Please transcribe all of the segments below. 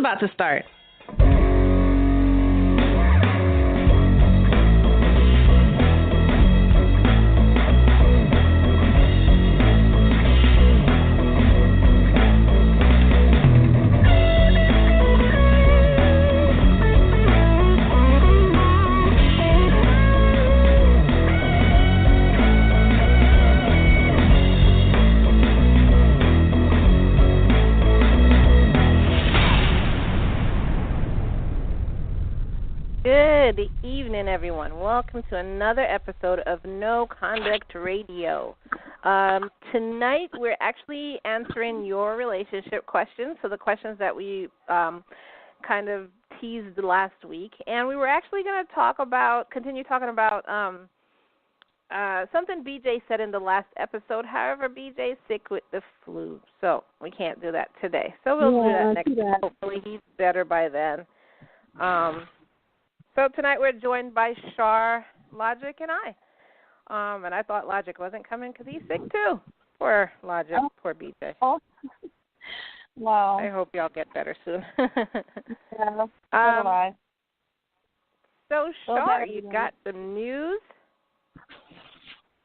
about to start. Good evening, everyone. Welcome to another episode of No Conduct Radio. Tonight, we're actually answering your relationship questions, so the questions that we kind of teased last week. And we were actually going to continue talking about something BJ said in the last episode. However, BJ's sick with the flu, so we can't do that today. So we'll do that next week. Hopefully he's better by then. So tonight we're joined by Char, Logic, and I. And I thought Logic wasn't coming because he's sick too. Poor Logic, poor BJ. Oh. Wow. I hope y'all get better soon. Yeah, so do I. So Char, you got some news?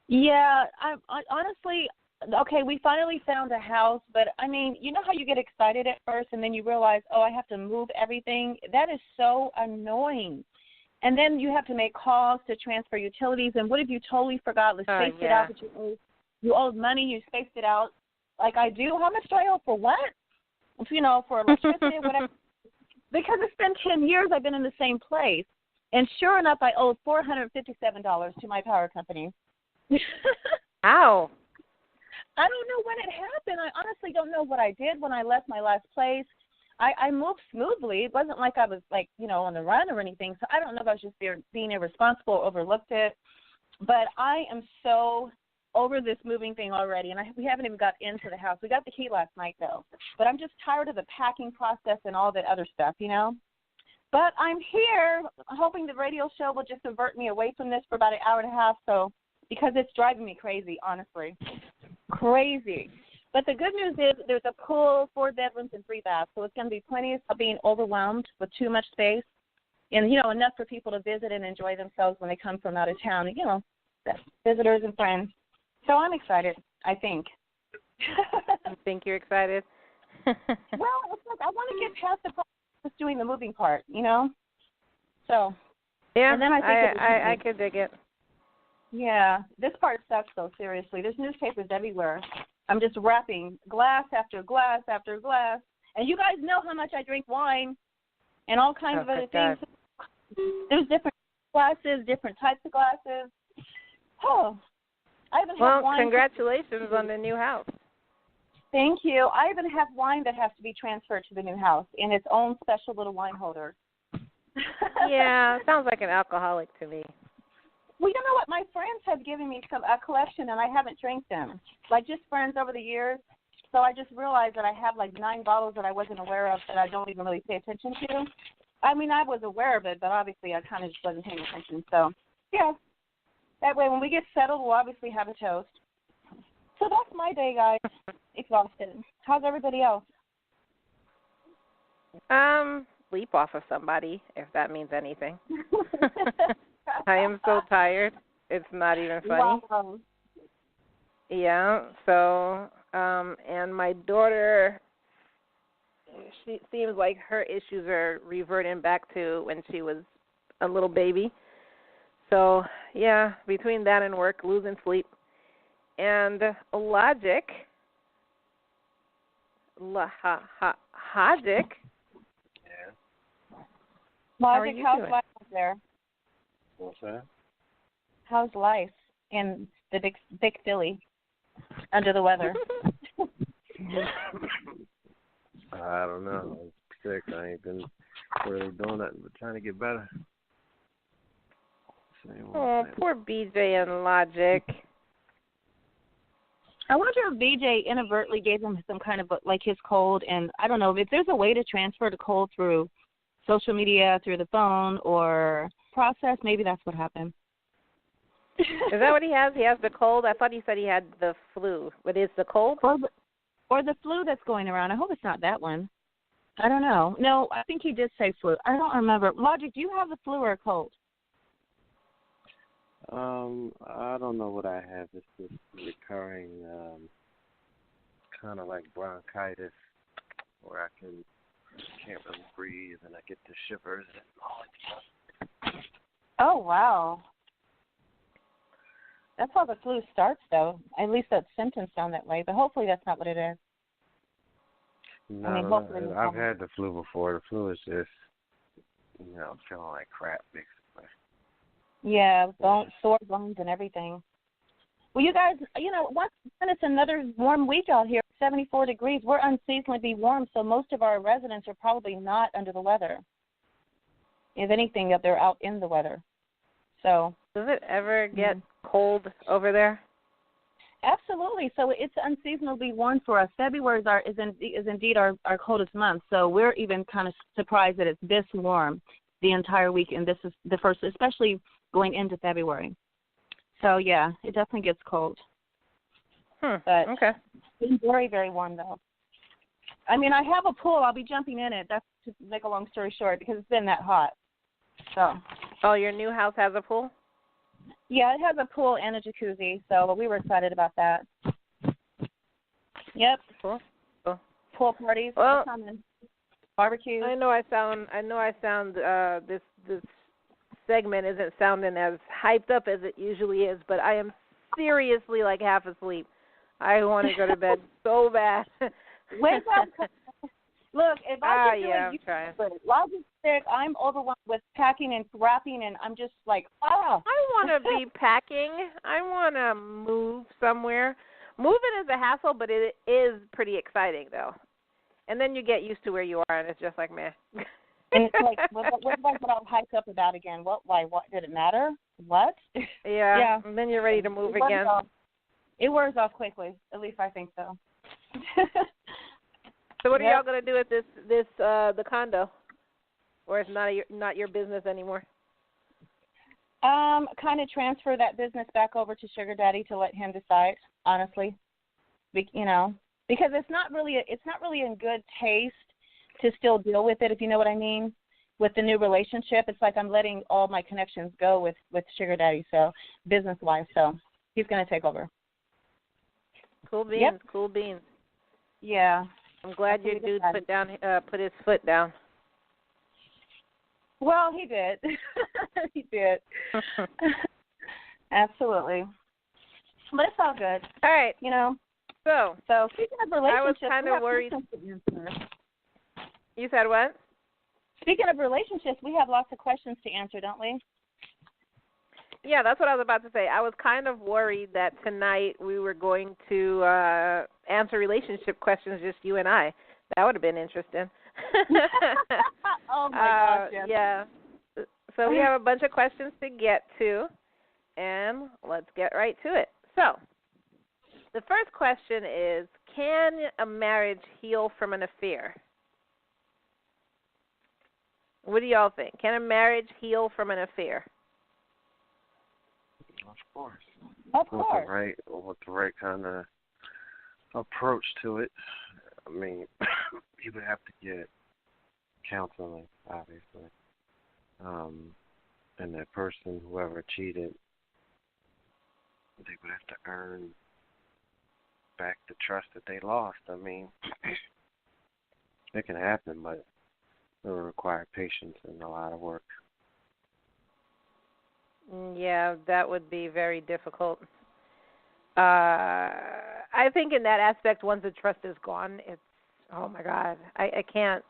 Yeah, I honestly, okay, we finally found a house, but I mean, you know how you get excited at first and then you realize, oh, I have to move everything? That is so annoying. And then you have to make calls to transfer utilities. And what if you totally forgot to space it out that you owed money, you spaced it out like I do? How much do I owe for what? You know, for electricity or whatever. Because it's been 10 years I've been in the same place. And sure enough, I owed $457 to my power company. Ow. I don't know when it happened. I honestly don't know what I did when I left my last place. I moved smoothly. It wasn't like I was, like, you know, on the run or anything. So I don't know if I was just being irresponsible or overlooked it. But I am so over this moving thing already, and we haven't even got into the house. We got the key last night, though. But I'm just tired of the packing process and all that other stuff, you know. But I'm here hoping the radio show will just divert me away from this for about an hour and a half, so because it's driving me crazy, honestly. Crazy. But the good news is there's a pool, 4 bedrooms, and 3 baths, so it's going to be plenty of being overwhelmed with too much space, and, you know, enough for people to visit and enjoy themselves when they come from out of town, you know, visitors and friends. So I'm excited, I think. You think you're excited? Well, it's like I want to get past the process of doing the moving part, you know? So, yeah, and then I could dig it. Yeah, this part sucks, though, seriously. There's newspapers everywhere. I'm just wrapping glass after glass after glass. And you guys know how much I drink wine and all kinds of other things. There's different glasses, different types of glasses. Oh, I even have wine. Well, congratulations on the new house. Thank you. I even have wine that has to be transferred to the new house in its own special little wine holder. Yeah, sounds like an alcoholic to me. Well, you know what? My friends have given me a collection, and I haven't drank them. Like, just friends over the years. So I just realized that I have, like, 9 bottles that I wasn't aware of that I don't even really pay attention to. I mean, I was aware of it, but obviously I kind of just wasn't paying attention. So, yeah. That way, when we get settled, we'll obviously have a toast. So that's my day, guys. Exhausted. How's everybody else? Sleep off of somebody, if that means anything. I am so tired. It's not even funny. Wow. Yeah, so, and my daughter, she seems like her issues are reverting back to when she was a little baby. So, yeah, between that and work, losing sleep. And Logic, Logic. Yeah. Logic, how's life up there? What's that? How's life in the big Philly under the weather? I don't know. I'm sick. I ain't been really doing nothing but trying to get better. Oh, poor BJ and Logic. I wonder if BJ inadvertently gave him some kind of, like, his cold, and I don't know, if there's a way to transfer the cold through social media, through the phone, or process, maybe that's what happened. Is that what he has? He has the cold? I thought he said he had the flu. But is the cold? Or the flu that's going around. I hope it's not that one. I don't know. No, I think he did say flu. I don't remember. Logic, do you have the flu or a cold? I don't know what I have. It's this recurring, kind of like bronchitis, where I can't really breathe, and I get the shivers and all that stuff. Oh, wow. That's how the flu starts, though. At least that symptoms sound that way, but hopefully that's not what it is. No, I've had the flu before. The flu is just, feeling like crap, basically. Yeah, sore bones and everything. Well, you guys, once it's another warm week out here, 74 degrees, we're unseasonably warm, so most of our residents are probably not under the weather. If anything, they're out in the weather. So. Does it ever get cold over there? Absolutely. So it's unseasonably warm for us. February is indeed our coldest month. So we're even kind of surprised that it's this warm the entire week, and this is the first, especially going into February. So yeah, it definitely gets cold. But okay. It's been very, very warm though. I mean, I have a pool. I'll be jumping in it. That's to make a long story short because it's been that hot. So. Oh, your new house has a pool? Yeah, it has a pool and a jacuzzi, so we were excited about that. Yep. Cool. Pool parties. Well, barbecues. I know I sound this segment isn't sounding as hyped up as it usually is, but I am seriously like half asleep. I want to go to bed so bad. Wake up. Look, if I could do I'm it, trying. Logistic, I'm overwhelmed with packing and wrapping, and I'm just like, I want to be packing. I want to move somewhere. Moving is a hassle, but it is pretty exciting, though. And then you get used to where you are, and it's just like, meh. And it's like, what I'm hyped up about again? What? Why? What? Did it matter? What? Yeah. And then you're ready to move again. It wears off quickly. At least I think so. So what are y'all gonna do with the condo, or it's not your business anymore? Kind of transfer that business back over to Sugar Daddy to let him decide. Honestly, because it's not really in good taste to still deal with it, if you know what I mean. With the new relationship, it's like I'm letting all my connections go with Sugar Daddy, so business-wise. So he's gonna take over. Cool beans. Yep. Cool beans. Yeah. I'm glad your dude put his foot down. Well, he did. He did. Absolutely. But it's all good. All right. So speaking of relationships, I was kind of worried. You said what? Speaking of relationships, we have lots of questions to answer, don't we? Yeah, that's what I was about to say. I was kind of worried that tonight we were going to answer relationship questions, just you and I. That would have been interesting. Oh, my gosh, yes. Yeah. So we have a bunch of questions to get to, and let's get right to it. So the first question is, can a marriage heal from an affair? What do y'all think? Can a marriage heal from an affair? Of course. Of course. With the right kind of approach to it. I mean, you would have to get counseling, obviously. And that person, whoever cheated, they would have to earn back the trust that they lost. I mean, it can happen, but it will require patience and a lot of work. Yeah, that would be very difficult. I think in that aspect, once the trust is gone, it's, oh my God, I can't.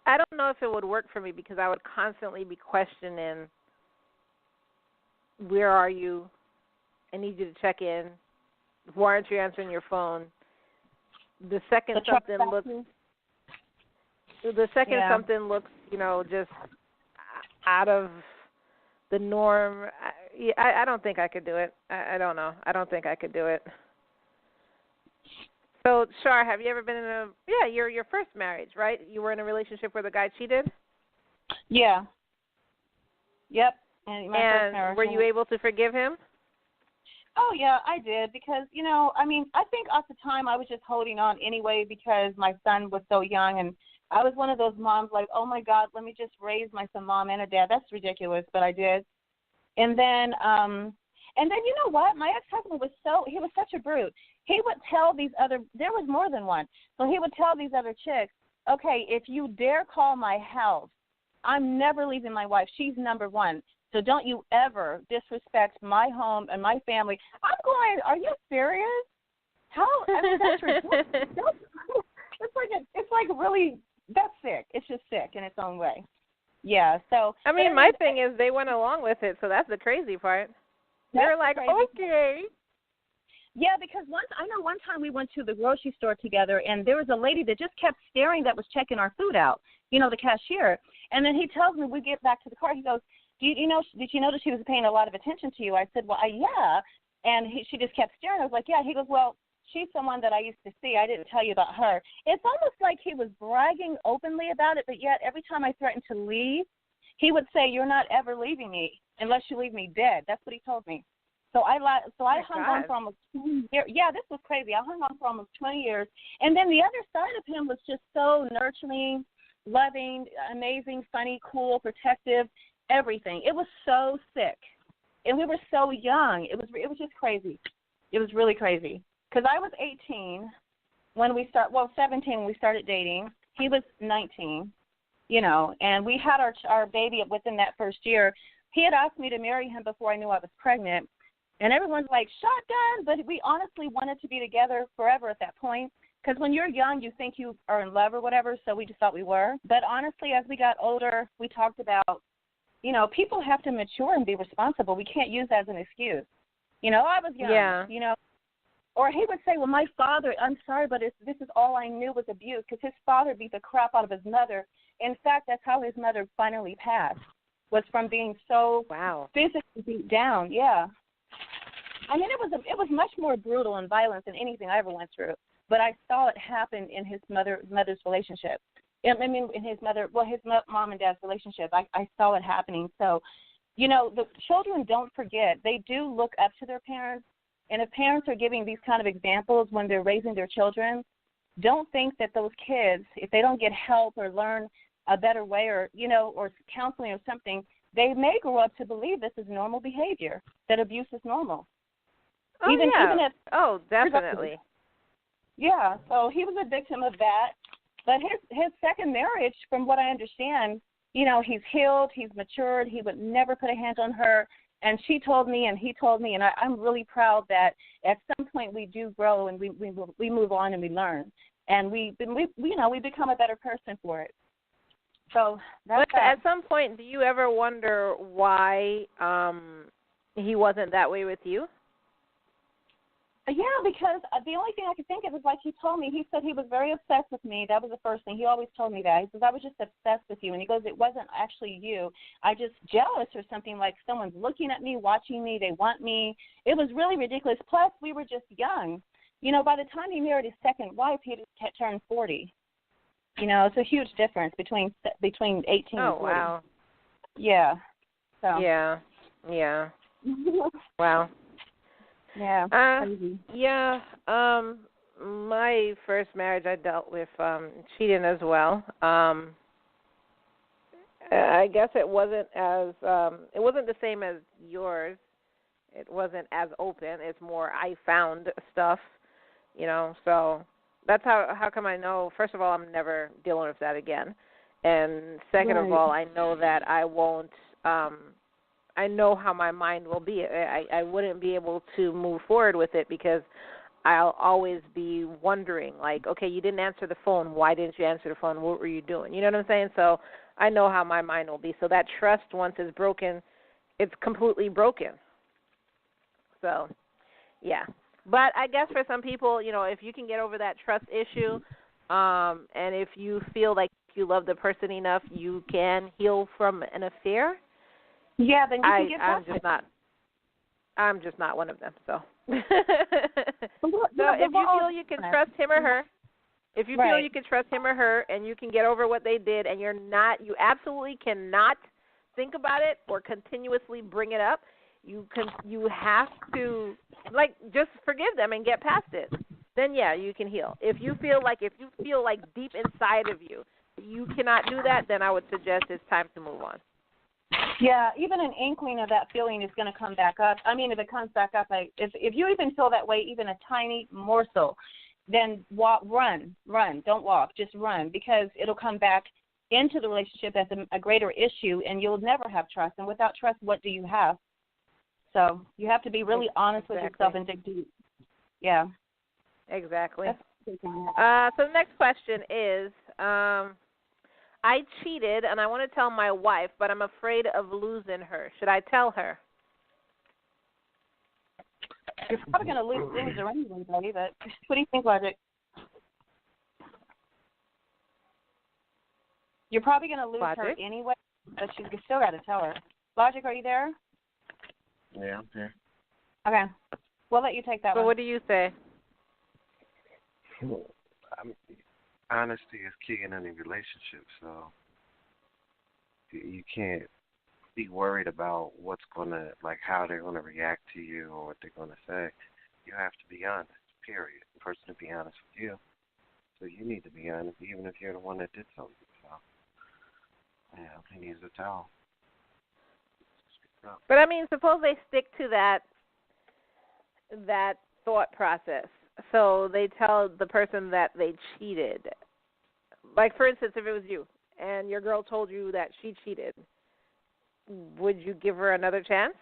I don't know if it would work for me because I would constantly be questioning, where are you? I need you to check in. Why aren't you answering your phone? The second something looks, just out of the norm, I don't think I could do it. I don't know. I don't think I could do it. So, Char, have you ever been in your first marriage, right? You were in a relationship where the guy cheated? Yeah. Yep. And first marriage. Were you able to forgive him? Oh, yeah, I did because, I think at the time I was just holding on anyway because my son was so young and I was one of those moms like, oh my God, let me just raise some mom and a dad. That's ridiculous, but I did. And then you know what? My ex-husband he was such a brute. He would tell there was more than one. So he would tell these other chicks, okay, if you dare call my house, I'm never leaving my wife. She's number one. So don't you ever disrespect my home and my family. I'm going, are you serious? How? I mean, that's ridiculous. It's like really, that's sick. It's just sick in its own way. Yeah, so. I mean, my thing is they went along with it, so that's the crazy part. They're like, crazy. Okay. Yeah, because I know one time we went to the grocery store together, and there was a lady that just kept staring that was checking our food out, the cashier. And then he tells me, we get back to the car, he goes, did you notice she was paying a lot of attention to you? I said, well, yeah. And she just kept staring. I was like, yeah. He goes, well, she's someone that I used to see. I didn't tell you about her. It's almost like he was bragging openly about it, but yet every time I threatened to leave, he would say, you're not ever leaving me unless you leave me dead. That's what he told me. So I hung on for almost 20 years. Yeah, this was crazy. I hung on for almost 20 years. And then the other side of him was just so nurturing, loving, amazing, funny, cool, protective, everything. It was so sick. And we were so young. It was just crazy. It was really crazy. Because I was 18 when 17 when we started dating. He was 19, and we had our baby within that first year. He had asked me to marry him before I knew I was pregnant. And everyone's like, shotgun, but we honestly wanted to be together forever at that point. Because when you're young, you think you are in love or whatever, so we just thought we were. But honestly, as we got older, we talked about, people have to mature and be responsible. We can't use that as an excuse. I was young, Or he would say, well, my father, I'm sorry, but this is all I knew was abuse, because his father beat the crap out of his mother. In fact, that's how his mother finally passed, was from being so physically beat down, yeah. I mean, it was much more brutal and violent than anything I ever went through. But I saw it happen in his mother's relationship. I mean, in his mom and dad's relationship. I saw it happening. So, the children don't forget. They do look up to their parents. And if parents are giving these kind of examples when they're raising their children, don't think that those kids, if they don't get help or learn a better way or counseling or something, they may grow up to believe this is normal behavior, that abuse is normal. Oh, even if, definitely. Yeah, so he was a victim of that. But his second marriage, from what I understand, he's healed, he's matured, he would never put a hand on her. And she told me and he told me, and I'm really proud that at some point we do grow and we move on and we learn. And we become a better person for it. So that's but at some point, do you ever wonder why he wasn't that way with you? Yeah, because the only thing I could think of is like he told me. He said he was very obsessed with me. That was the first thing. He always told me that. He says, I was just obsessed with you. And he goes, it wasn't actually you. I just jealous or something, like someone's looking at me, watching me, they want me. It was really ridiculous. Plus, we were just young. By the time he married his second wife, he just turned 40. It's a huge difference between 18 and 40. Oh, wow. Yeah. So. Yeah. Wow. Yeah. Yeah. My first marriage, I dealt with cheating as well. I guess it wasn't the same as yours. It wasn't as open. It's more I found stuff, So that's how come I know. First of all, I'm never dealing with that again, and second of all, I know that I won't. I know how my mind will be. I wouldn't be able to move forward with it because I'll always be wondering, like, okay, you didn't answer the phone. Why didn't you answer the phone? What were you doing? You know what I'm saying? So I know how my mind will be. So that trust, once it's broken, it's completely broken. So, yeah. But I guess for some people, if you can get over that trust issue, and if you feel like you love the person enough, you can heal from an affair. Yeah, then you can get past it. I'm just not one of them. So, so if you feel you can trust him or her, feel you can trust him or her, and you can get over what they did, and you absolutely cannot think about it or continuously bring it up. You have to just forgive them and get past it. Then yeah, you can heal. If you feel like deep inside of you, you cannot do that, then I would suggest it's time to move on. Yeah, even an inkling of that feeling is going to come back up. I mean, if it comes back up, if you even feel that way, even a tiny morsel, then run. Don't walk, just run, because it'll come back into the relationship as a greater issue, and you'll never have trust. And without trust, what do you have? So you have to be really honest with yourself and dig deep. Yeah. Exactly. So the next question is, I cheated, and I want to tell my wife, but I'm afraid of losing her. Should I tell her? You're probably going to lose her anyway, buddy, but what do you think, Logic? You're probably going to lose her anyway, but you still got to tell her. Logic, are you there? Yeah, I'm here. Okay. We'll let you take that one. So what do you say? Honesty is key in any relationship, so you can't be worried about what's gonna, like, how they're gonna react to you or what they're gonna say. You have to be honest, period. The person to be honest with you, so you need to be honest, even if you're the one that did something. So, yeah, he needs to tell. But I mean, suppose they stick to that thought process. So they tell the person that they cheated. Like, for instance, if it was you and your girl told you that she cheated, would you give her another chance?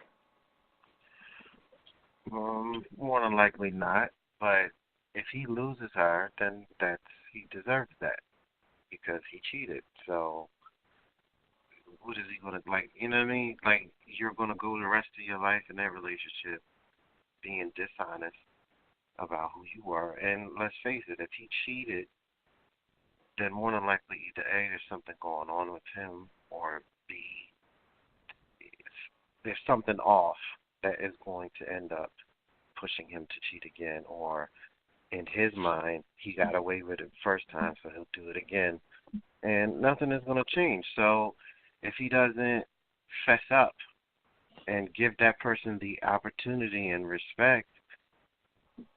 More than likely not. But if he loses her, then he deserves that because he cheated. So what is he going to, like, you know what I mean? Like, you're going to go the rest of your life in that relationship being dishonest about who you are. And let's face it, if he cheated, then more than likely either A, there's something going on with him, or B, there's something off that is going to end up pushing him to cheat again, or in his mind, he got away with it first time, so he'll do it again. And nothing is going to change. So if he doesn't fess up and give that person the opportunity and respect,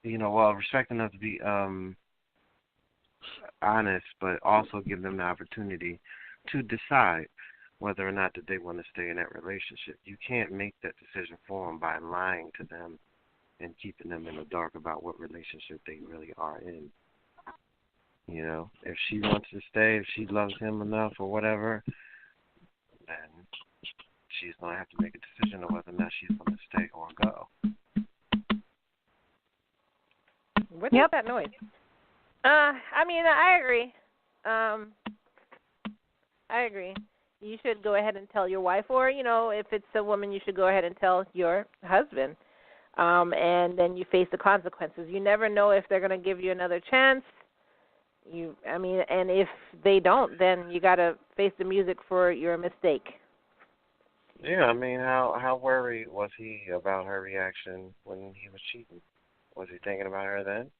respect enough to be honest, but also give them the opportunity to decide whether or not that they want to stay in that relationship. You can't make that decision for them by lying to them and keeping them in the dark about what relationship they really are in. You know, if she wants to stay, if she loves him enough or whatever, then she's going to have to make a decision of whether or not she's going to stay or go. What is that noise? I mean, I agree. I agree. You should go ahead and tell your wife, or, if it's a woman, you should go ahead and tell your husband. And then you face the consequences. You never know if they're going to give you another chance. And if they don't, then you got to face the music for your mistake. Yeah, I mean, how worried was he about her reaction when he was cheating? Was he thinking about her then?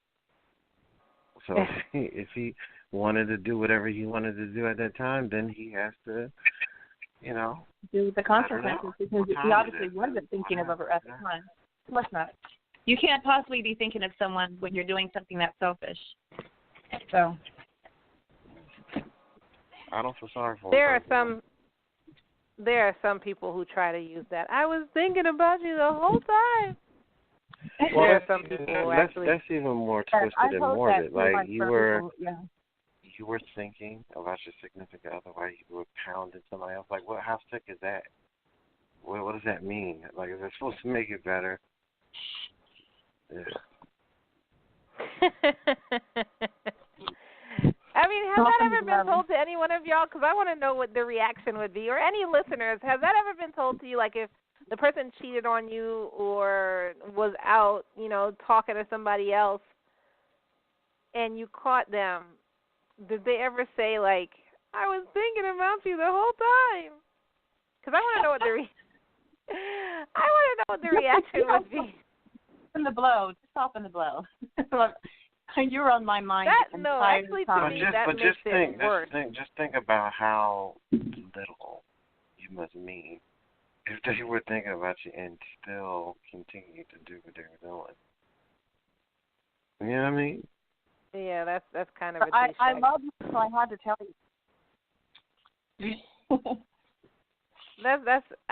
So if he wanted to do whatever he wanted to do at that time, then he has to, do the consequences, because he obviously wasn't thinking of her at the time. Of course not. You can't possibly be thinking of someone when you're doing something that selfish. So I don't feel sorry for him. There are some people who try to use that. I was thinking about you the whole time. Well, there are some people who actually. That's even more twisted and morbid. Like you were thinking about your significant other while you were pounding somebody else. Like, how sick is that? What does that mean? Like, is it supposed to make it better? Yeah. I mean, has that ever been told to any one of y'all? Because I want to know what the reaction would be. Or any listeners, has that ever been told to you? Like, if the person cheated on you or was out, talking to somebody else, and you caught them, did they ever say, like, I was thinking about you the whole time? Because I want to know what the reaction would be. In the blow, just soften the blow. You're on my mind. Actually, to me, that makes it worse. Just think about how little you must mean if they were thinking about you and still continue to do what they were doing. You know what I mean? Yeah, that's kind of a I love you, so I had to tell you.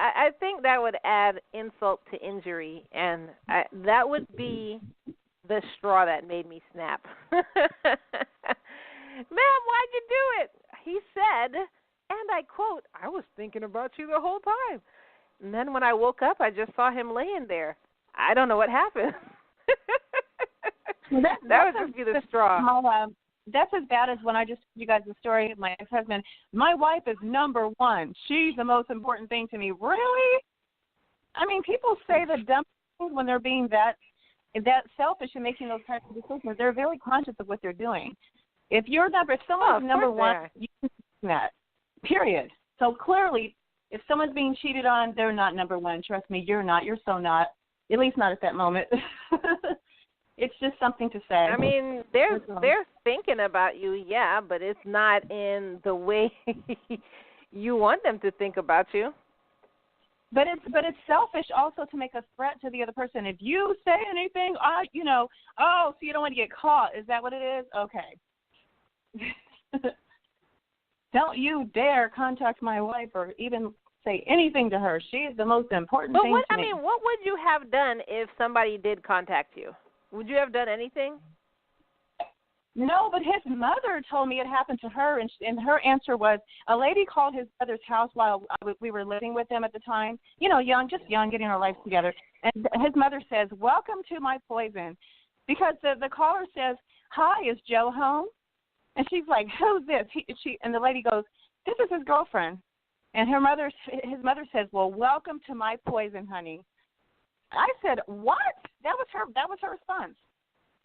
I think that would add insult to injury, and that would be the straw that made me snap. Ma'am, why'd you do it? He said, and I quote, "I was thinking about you the whole time." And then when I woke up, I just saw him laying there. I don't know what happened. That would just be the straw. That's as bad as when I just told you guys the story of my ex-husband. My wife is number one. She's the most important thing to me. Really? I mean, people say the dumb things when they're being that selfish and making those kinds of decisions. They're very conscious of what they're doing. If someone's number one, you can do that. Period. So clearly, if someone's being cheated on, they're not number one. Trust me, you're not. You're so not. At least not at that moment. It's just something to say. I mean, they're thinking about you, yeah, but it's not in the way you want them to think about you. But it's selfish also to make a threat to the other person. If you say anything, so you don't want to get caught. Is that what it is? Okay. Don't you dare contact my wife or even say anything to her. She is the most important thing to me. What would you have done if somebody did contact you? Would you have done anything? No, but his mother told me it happened to her, and her answer was a lady called his brother's house while we were living with them at the time. Young, getting our lives together. And his mother says, "Welcome to my poison," because the caller says, "Hi, is Joe home?" And she's like, "Who's this?" And the lady goes, "This is his girlfriend." And his mother says, "Well, welcome to my poison, honey." I said, "What?" That was her response.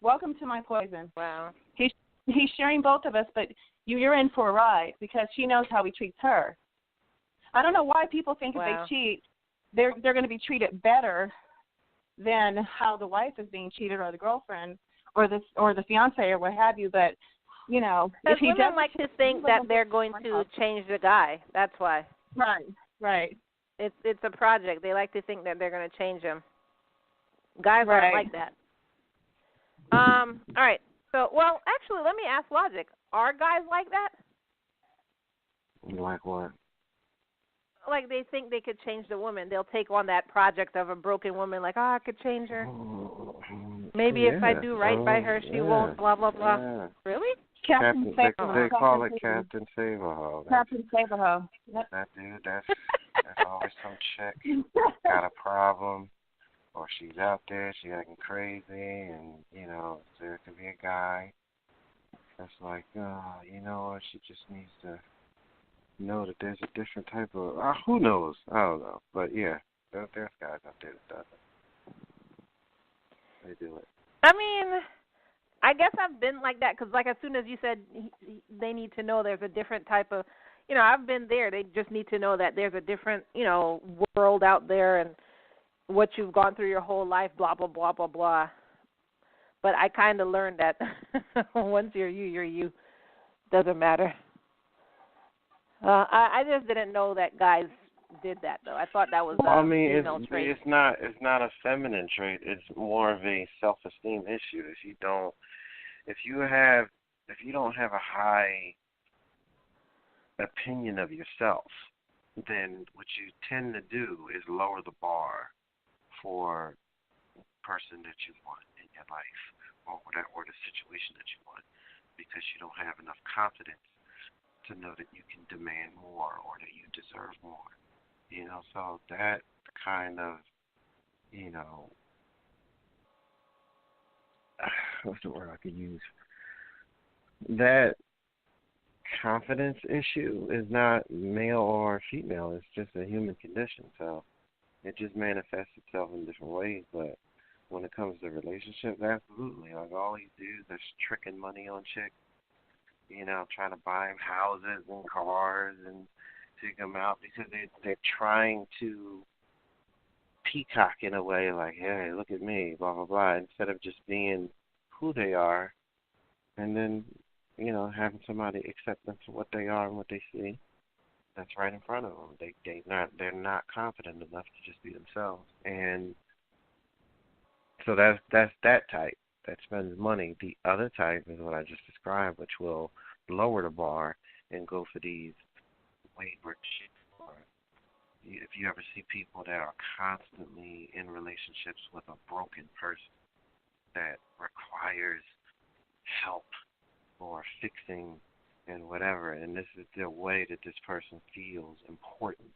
"Welcome to my poison." Wow. He's sharing both of us, but you're in for a ride because she knows how he treats her. I don't know why people think if they cheat, they're going to be treated better than how the wife is being cheated or the girlfriend or the fiance or what have you. But if he women like to think that they're going to change the guy. That's why. Right. It's a project. They like to think that they're going to change him. Guys aren't like that. All right. So, actually, let me ask logic. Are guys like that? Like what? Like they think they could change the woman. They'll take on that project of a broken woman, like, I could change her. Maybe if I do right by her, she won't, blah, blah, blah. Yeah. Really? Captain Save-A-Ho. They call it Captain Save-A-Ho. Captain Save-A-Ho. Yep. That dude, that's always some chick got a problem. Or she's out there, she's acting crazy, and, there could be a guy that's like, you know what, she just needs to know that there's a different type of, who knows, I don't know. But, yeah, there's guys out there that does it. They do it. I mean, I guess I've been like that, because, as soon as you said they need to know there's a different type of, I've been there. They just need to know that there's a different, world out there, and what you've gone through your whole life, blah, blah, blah, blah, blah. But I kind of learned that once you're you. Doesn't matter. I just didn't know that guys did that, though. I thought that was a female trait. It's not a feminine trait. It's more of a self-esteem issue. If you don't have a high opinion of yourself, then what you tend to do is lower the bar for the person that you want in your life or the situation that you want, because you don't have enough confidence to know that you can demand more or that you deserve more. So that kind of, what's the word I could use? That confidence issue is not male or female. It's just a human condition. So it just manifests itself in different ways. But when it comes to relationships, absolutely. Like all these dudes are tricking money on chicks, trying to buy them houses and cars and take them out because they're trying to peacock in a way, like, hey, look at me, blah, blah, blah, instead of just being who they are and then, having somebody accept them for what they are and what they see. That's right in front of them. They're not confident enough to just be themselves. And so that's that type that spends money. The other type is what I just described, which will lower the bar and go for these wayward children, or if you ever see people that are constantly in relationships with a broken person that requires help or fixing and whatever, and this is the way that this person feels important.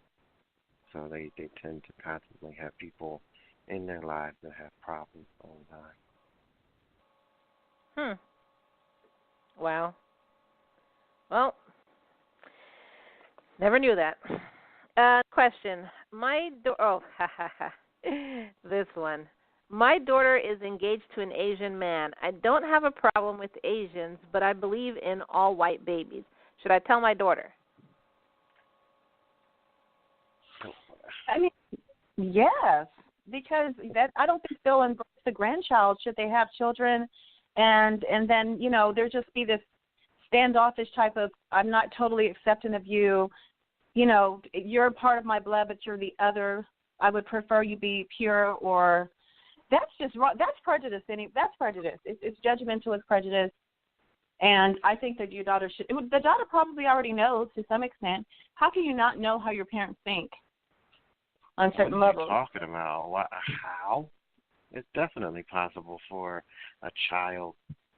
So they tend to constantly have people in their lives that have problems all the time. Wow. Well, never knew that. Question. This one. My daughter is engaged to an Asian man. I don't have a problem with Asians, but I believe in all white babies. Should I tell my daughter? I mean, yes, because that I don't think they'll embrace the grandchild should they have children, and then there just be this standoffish type of I'm not totally accepting of you. You're a part of my blood, but you're the other. I would prefer you be pure, or that's just wrong. That's prejudice. That's prejudice. It's judgmental. It's prejudice. And I think that your daughter should. The daughter probably already knows to some extent. How can you not know how your parents think on certain levels? What are you talking about? How? It's definitely possible for a child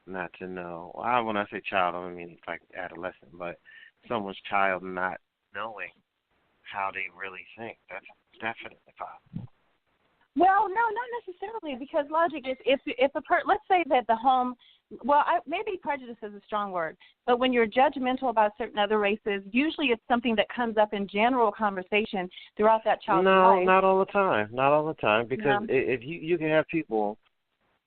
not to know. When I say child, I don't mean like adolescent, but someone's child not knowing how they really think. That's definitely possible. Well, no, not necessarily, because logic is if let's say that the home, maybe prejudice is a strong word, but when you're judgmental about certain other races, usually it's something that comes up in general conversation throughout that child's life. No, not all the time. Not all the time, because if you can have people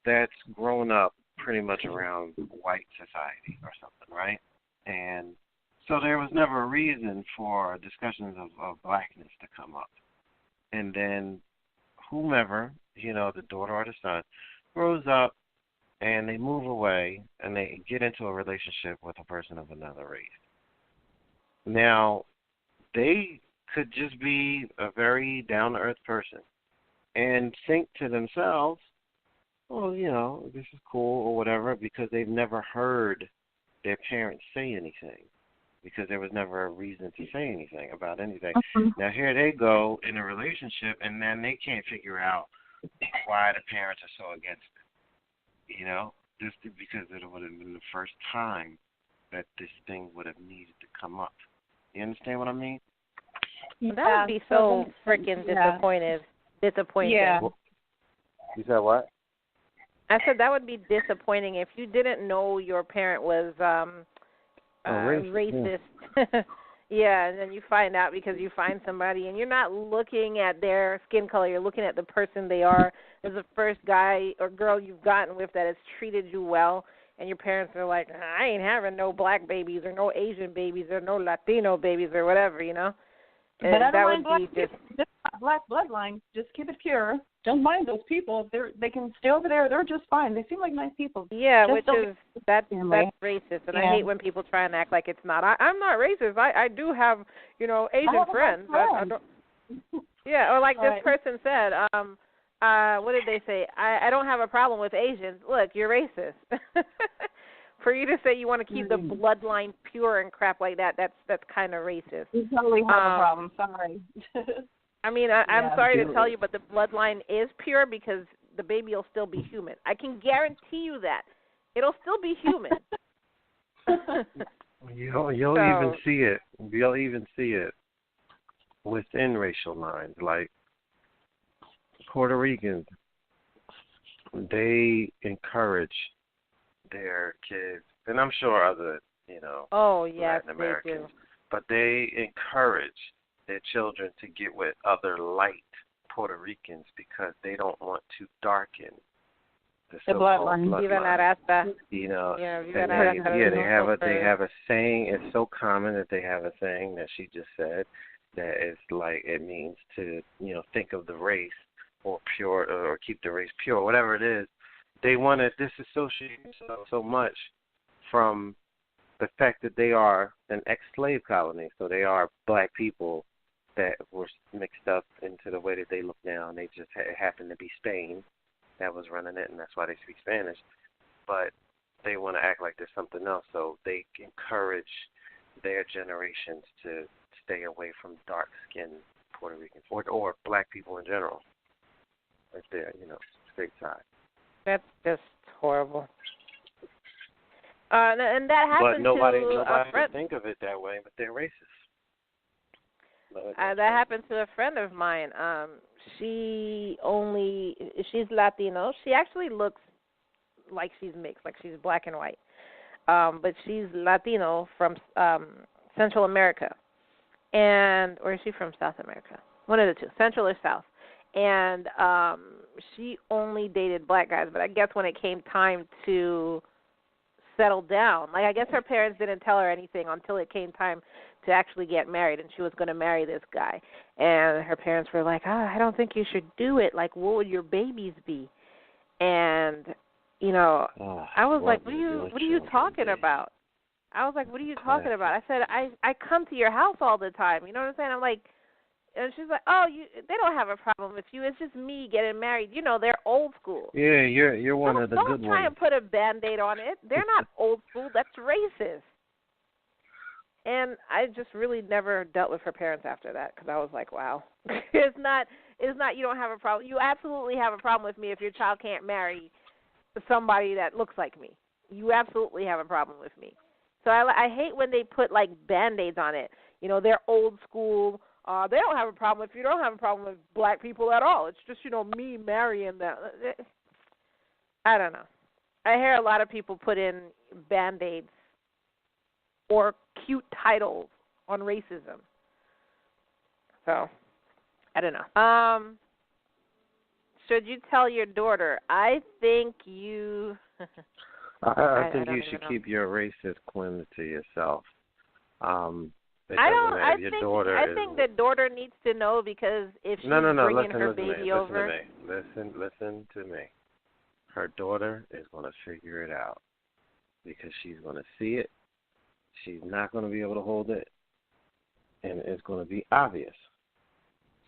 that's grown up pretty much around white society or something, right? And so there was never a reason for discussions of blackness to come up. And then whomever, the daughter or the son, grows up and they move away and they get into a relationship with a person of another race. Now, they could just be a very down-to-earth person and think to themselves, well, this is cool or whatever, because they've never heard their parents say anything, because there was never a reason to say anything about anything. Mm-hmm. Now, here they go in a relationship, and then they can't figure out why the parents are so against it. Just because it would have been the first time that this thing would have needed to come up. You understand what I mean? That would be so freaking disappointing. Yeah. You said what? I said that would be disappointing if you didn't know your parent was racist. Yeah, and then you find out because you find somebody, and you're not looking at their skin color. You're looking at the person they are. As the first guy or girl you've gotten with that has treated you well, and your parents are like, I ain't having no black babies or no Asian babies or no Latino babies or whatever, But I don't that mind black bloodline. Just keep it pure. Don't mind those people. They can stay over there. They're just fine. They seem like nice people. Yeah, that's racist, and I hate when people try and act like it's not. I'm not racist. I do have Asian friends. I don't. Yeah, or like this person said. What did they say? I don't have a problem with Asians. Look, you're racist. For you to say you want to keep the bloodline pure and crap like that, that's kind of racist. You totally have a problem. Sorry. I mean, I'm sorry to tell you, but the bloodline is pure because the baby will still be human. I can guarantee you that. It'll still be human. You'll even see it. You'll even see it within racial lines. Like Puerto Ricans, they encourage their kids, and I'm sure other, Latin Americans, but they encourage their children to get with other light Puerto Ricans because they don't want to darken the bloodline. They have a saying. It's so common that they have a saying that she just said that it's like it means to think of the race or pure or keep the race pure, whatever it is. They want to disassociate themselves so much from the fact that they are an ex-slave colony, so they are black people that were mixed up into the way that they look now, and they just happened to be Spain that was running it, and that's why they speak Spanish. But they want to act like there's something else, so they encourage their generations to stay away from dark-skinned Puerto Ricans or black people in general if they're, stateside. That's just horrible. And that happened but nobody to a friend. would think of it that way, but they're racist. That happened to a friend of mine. She's Latino. She actually looks like she's mixed, like she's black and white. But she's Latino from Central America. Or is she from South America? One of the two, Central or South. And she only dated black guys, but I guess when it came time to settle down, like I guess her parents didn't tell her anything until it came time to actually get married, and she was going to marry this guy. And her parents were like, I don't think you should do it. Like, what would your babies be? And, I was like, what are you talking about? I was like, what are you talking about? I said, I come to your house all the time. You know what I'm saying? I'm like, and she's like, they don't have a problem with you. It's just me getting married. They're old school. Yeah, you're one of the good ones. Don't try and put a Band-Aid on it. They're not old school. That's racist. And I just really never dealt with her parents after that because I was like, wow. It's not you don't have a problem. You absolutely have a problem with me if your child can't marry somebody that looks like me. You absolutely have a problem with me. So I hate when they put, like, Band-Aids on it. They're old school. They don't have a problem if you don't have a problem with black people at all. It's just, me marrying them. I don't know. I hear a lot of people put in Band-Aids or cute titles on racism. So, I don't know. Should you tell your daughter? I think you... I think you should keep your racist whims to yourself. I think the daughter needs to know because if she's bringing her baby over. Listen to me. Her daughter is going to figure it out because she's going to see it. She's not going to be able to hold it, and it's going to be obvious.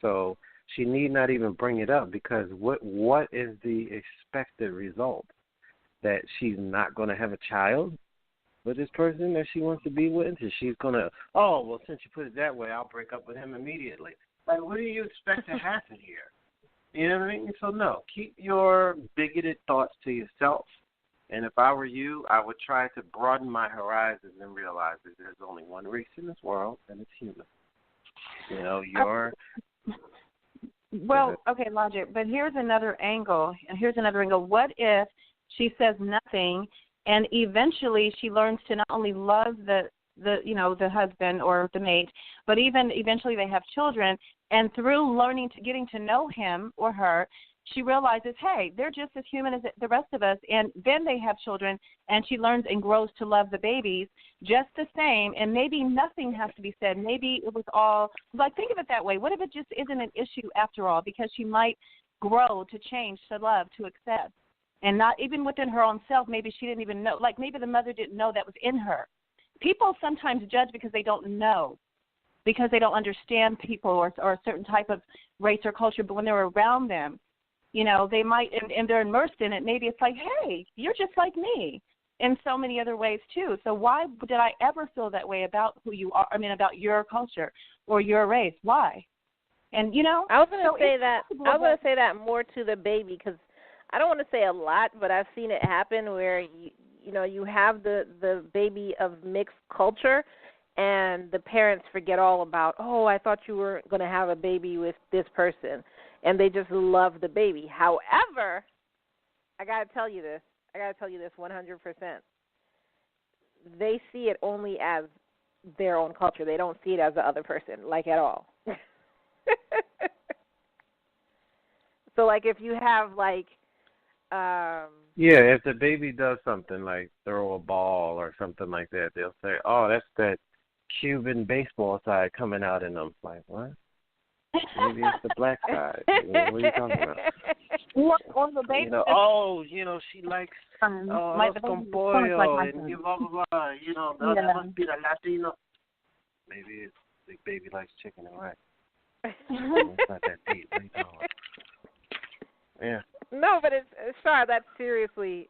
So she need not even bring it up because what is the expected result? That she's not going to have a child with this person that she wants to be with? And she's going to, since you put it that way, I'll break up with him immediately. Like, what do you expect to happen here? You know what I mean? So, no, keep your bigoted thoughts to yourself. And if I were you, I would try to broaden my horizons and realize that there's only one race in this world, and it's human. Well, okay, Logic, but here's another angle. What if she says nothing, and eventually she learns to not only love the husband or the mate, but even eventually they have children, and through getting to know him or her, she realizes, hey, they're just as human as the rest of us, and then they have children, and she learns and grows to love the babies just the same, and maybe nothing has to be said. Maybe it was all, like, think of it that way. What if it just isn't an issue after all, because she might grow to change, to love, to accept, and not even within her own self, maybe she didn't even know, like maybe the mother didn't know that was in her. People sometimes judge because they don't know, because they don't understand people or a certain type of race or culture, but when they're around them, they might, and they're immersed in it. Maybe it's like, hey, you're just like me in so many other ways too. So why did I ever feel that way about who you are? I mean, about your culture or your race? Why? And I was going to say that more to the baby because I don't want to say a lot, but I've seen it happen where you have the baby of mixed culture, and the parents forget all about, I thought you were going to have a baby with this person. And they just love the baby. However, I got to tell you this 100%. They see it only as their own culture. They don't see it as the other person, like at all. So, like, if you have, like... if the baby does something like throw a ball or something like that, they'll say, that's that Cuban baseball side coming out in them. Like, what? Maybe it's the black side. What are you talking about? Or the baby. She likes arroz con pollo and blah, blah, blah. That must be the Latino. Maybe the baby likes chicken and rice. It's not that deep. What are you talking about? Yeah. No, but it's Char, that's seriously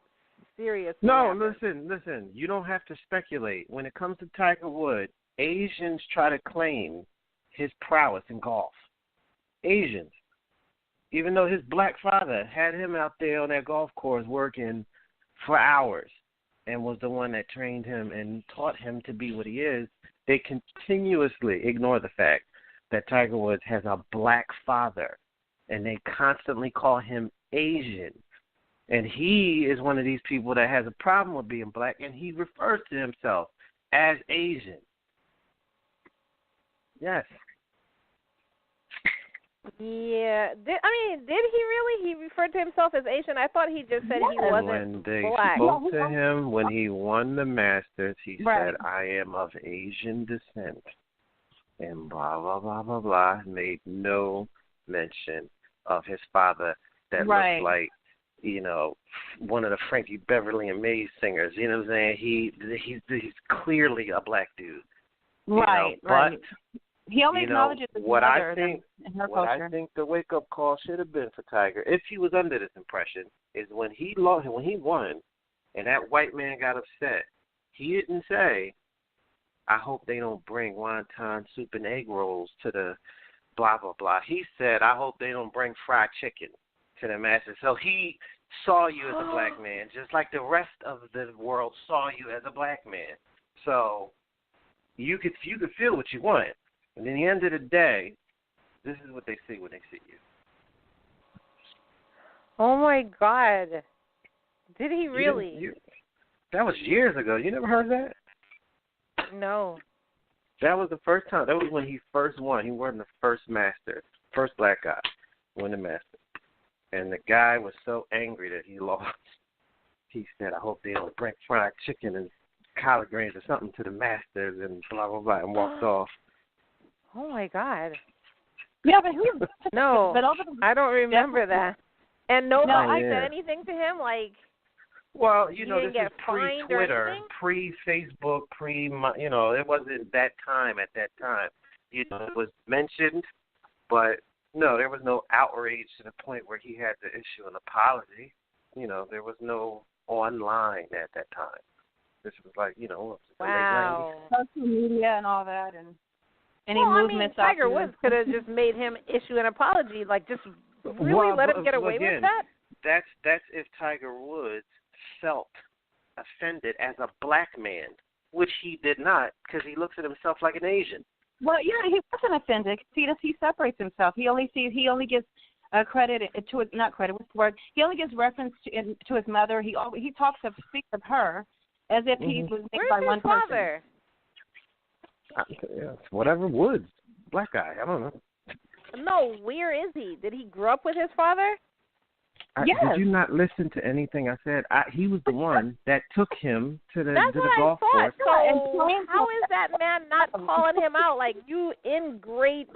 serious. No, listen. You don't have to speculate. When it comes to Tiger Woods, Asians try to claim his prowess in golf. Asians. Even though his black father had him out there on that golf course working for hours and was the one that trained him and taught him to be what he is, they continuously ignore the fact that Tiger Woods has a black father, and they constantly call him Asian. And he is one of these people that has a problem with being black, and he refers to himself as Asian. Yes. Yeah. Did he really? He referred to himself as Asian? I thought he just said he wasn't When they black. spoke to him, when he won the Masters, he Right. said, I am of Asian descent. And blah, blah, blah, blah, blah. Made no mention of his father that Right. looked like, you know, one of the Frankie Beverly and Mays singers. You know what I'm saying? He's clearly a black dude. Right, but, right. He only you know, acknowledges his what mother I think, in her what culture. I think the wake-up call should have been for Tiger, if he was under this impression, is when he lost, when he won, and that white man got upset. He didn't say, I hope they don't bring wonton soup and egg rolls to the blah, blah, blah. He said, I hope they don't bring fried chicken to the Masters. So he saw you as a black man, just like the rest of the world saw you as a black man. So you could feel what you want. And in the end of the day, this is what they see when they see you. Oh, my God. Did he really? That was years ago. You never heard that? No. That was the first time. That was when he first won. He won the first Master, first black guy win the Master. And the guy was so angry that he lost. He said, I hope they don't bring fried chicken and collard greens or something to the Masters and blah, blah, blah, and walked off. Oh, my God. Yeah, but who? No, But I don't remember that. And nobody said anything to him? Like, well, you know, didn't this is get fined or pre-Twitter, anything? pre-Facebook, you know, it wasn't that time at that time. You know, it was mentioned, but no, there was no outrage to the point where he had to issue an apology. You know, there was no online at that time. This was like, you know, wow. the late 90s. Social media and all that, and any well, movements. I mean, Tiger Woods could have just made him issue an apology, like just really let him get away with that? That's if Tiger Woods felt offended as a black man, which he did not, because he looks at himself like an Asian. Well, yeah, he wasn't offended. See, he separates himself. He only gives credit to his, not credit. What's the word? He only gives reference to his mother. He speaks of her as if he was made by one person. Where's his father? Yeah, whatever Woods, black guy. I don't know. No, where is he? Did he grow up with his father? Yes. Did you not listen to anything I said? He was the one that took him to the That's to what the golf I thought. course. So how is that man not calling him out like you ingrate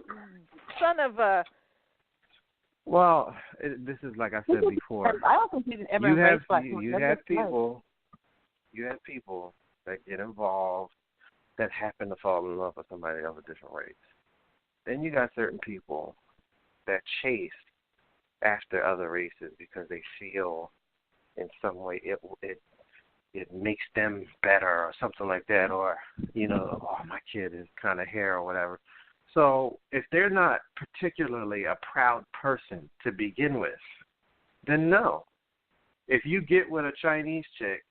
son of a? Well, this is like I said before. I don't think he's ever embraced black people. You have people that get involved that happen to fall in love with somebody of a different race. Then you got certain people that chase after other races because they feel in some way it makes them better or something like that, or, you know, oh, my kid is kind of hair or whatever. So if they're not particularly a proud person to begin with, then no. If you get with a Chinese chick,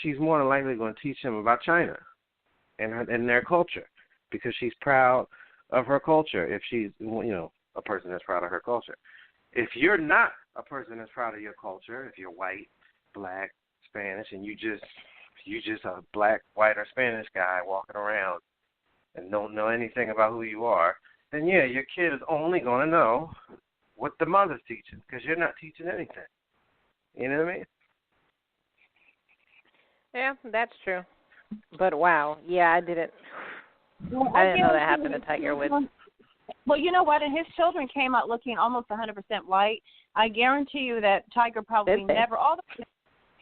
she's more than likely going to teach them about China and their culture because she's proud of her culture if she's, you know, a person that's proud of her culture. If you're not a person that's proud of your culture, if you're white, black, Spanish, and you just a black, white, or Spanish guy walking around and don't know anything about who you are, then yeah, your kid is only going to know what the mother's teaching because you're not teaching anything. You know what I mean? Yeah, that's true. But wow, yeah, I didn't know that happened to Tiger Woods. Well, you know what? And his children came out looking almost 100% white. I guarantee you that Tiger probably never.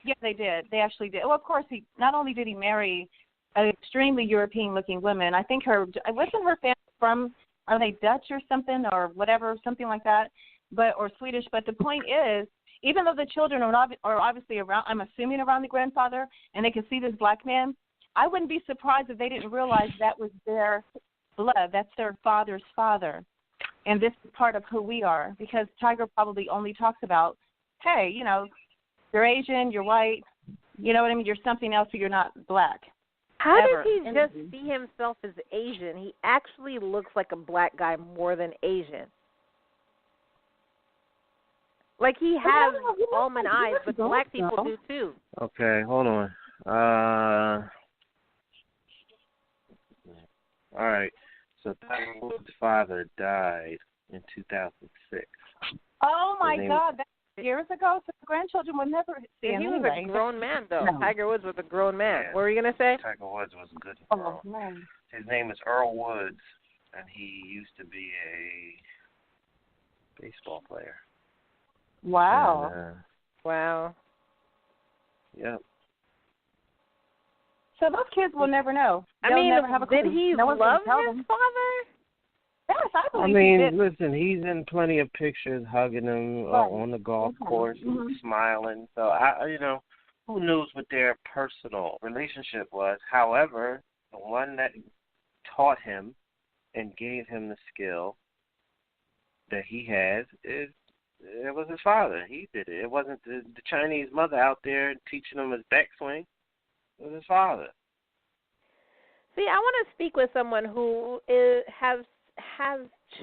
Yeah, they did. They actually did. Well, of course, he not only did he marry an extremely European-looking woman. I think wasn't her family from? Are they Dutch or something or whatever, something like that, or Swedish? But the point is, even though the children are obviously around, I'm assuming around the grandfather, and they can see this black man, I wouldn't be surprised if they didn't realize that was their blood. That's their father's father. And this is part of who we are, because Tiger probably only talks about, hey, you're Asian, you're white, you know what I mean? You're something else, but you're not black. How ever. does he just see himself as Asian? He actually looks like a black guy more than Asian. Like, he has almond eyes, but black people do too. Okay, hold on. All right. So Tiger Woods' father died in 2006. Oh my God, that's years ago. So the grandchildren would never see him. He was a grown man, though. No. Tiger Woods was a grown man. Yeah. What were you gonna say? Tiger Woods was a good grown. Man. His name is Earl Woods, and he used to be a baseball player. Wow. And, wow. Yep. So those kids will never know. They'll never have a clue. Did he love his father? Yes, I believe he did. Listen, he's in plenty of pictures hugging him on the golf course, smiling. So, who knows what their personal relationship was. However, the one that taught him and gave him the skill that he has it was his father. He did it. It wasn't the Chinese mother out there teaching him his backswing. It was his father. See, I want to speak with someone who has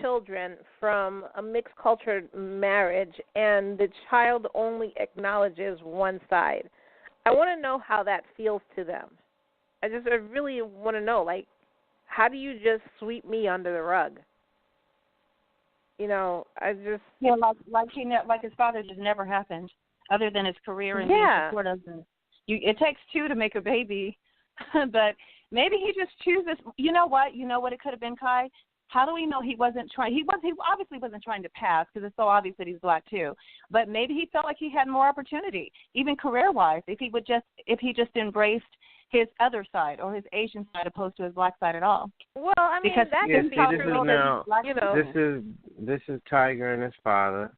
children from a mixed cultured marriage, and the child only acknowledges one side. I want to know how that feels to them. I really want to know, like, how do you just sweep me under the rug? Like his father just never happened, other than his career and being supportive. It takes two to make a baby, but maybe he just chooses. You know what it could have been, Kai? How do we know he wasn't trying? He obviously wasn't trying to pass, because it's so obvious that he's black too. But maybe he felt like he had more opportunity, even career-wise, if he just embraced his other side, or his Asian side, opposed to his black side at all. Well, I mean, because that can be true. This is Tiger and his father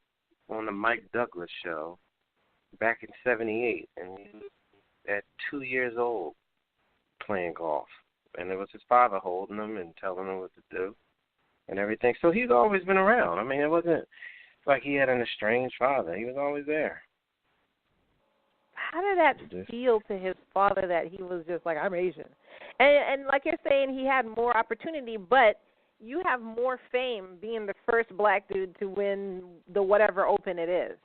on the Mike Douglas show back in '78, and he was at 2 years old playing golf, and it was his father holding him and telling him what to do and everything. So he's always been around. I mean, it wasn't like he had an estranged father. He was always there. How did that feel to his father, that he was just like, I'm Asian? And like you're saying, he had more opportunity, but you have more fame being the first black dude to win the whatever open it is.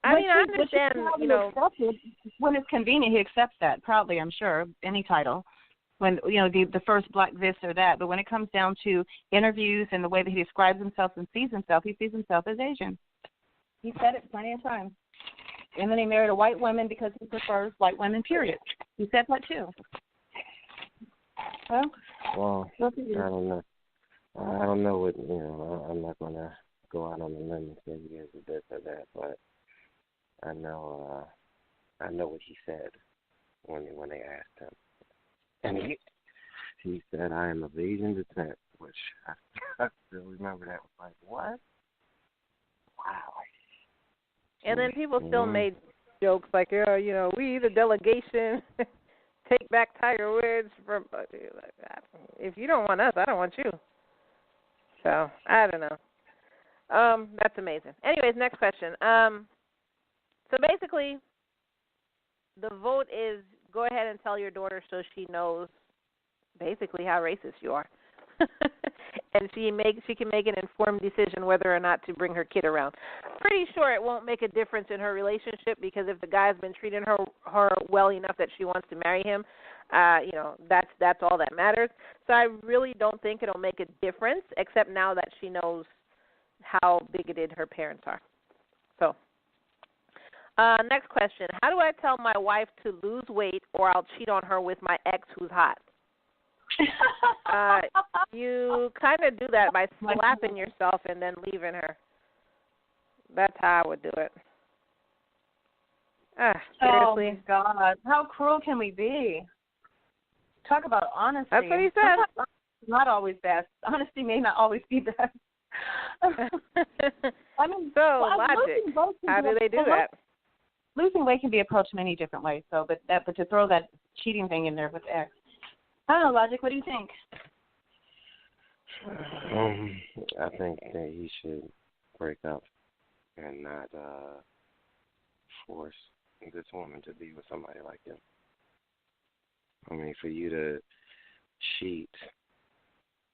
I understand, when it's convenient, he accepts that, proudly, I'm sure, any title. When, the first black this or that. But when it comes down to interviews and the way that he describes himself and sees himself, he sees himself as Asian. He said it plenty of times. And then he married a white woman because he prefers white women, period. He said that too. Well, I don't know. I don't know what, I'm not going to go out on a limb and say he is this or that, but I know what he said when they asked him. And he said, I am of Asian descent, which I still remember. That was like, what? Wow. And then people still made jokes like, we the delegation take back Tiger Woods from. If you don't want us, I don't want you. So I don't know. That's amazing. Anyways, next question. So basically, the vote is go ahead and tell your daughter so she knows basically how racist you are. And she can make an informed decision whether or not to bring her kid around. Pretty sure it won't make a difference in her relationship, because if the guy's been treating her well enough that she wants to marry him, that's all that matters. So I really don't think it'll make a difference, except now that she knows how bigoted her parents are. So, next question. How do I tell my wife to lose weight, or I'll cheat on her with my ex who's hot? You kind of do that by slapping yourself and then leaving her. That's how I would do it. Seriously? Oh, my God. How cruel can we be? Talk about honesty. That's what he said. Not always best. Honesty may not always be best. Logic. How do they do that? Losing weight can be approached many different ways. But to throw that cheating thing in there with ex. I don't know, Logic. What do you think? I think that he should break up and not force this woman to be with somebody like him. I mean, for you to cheat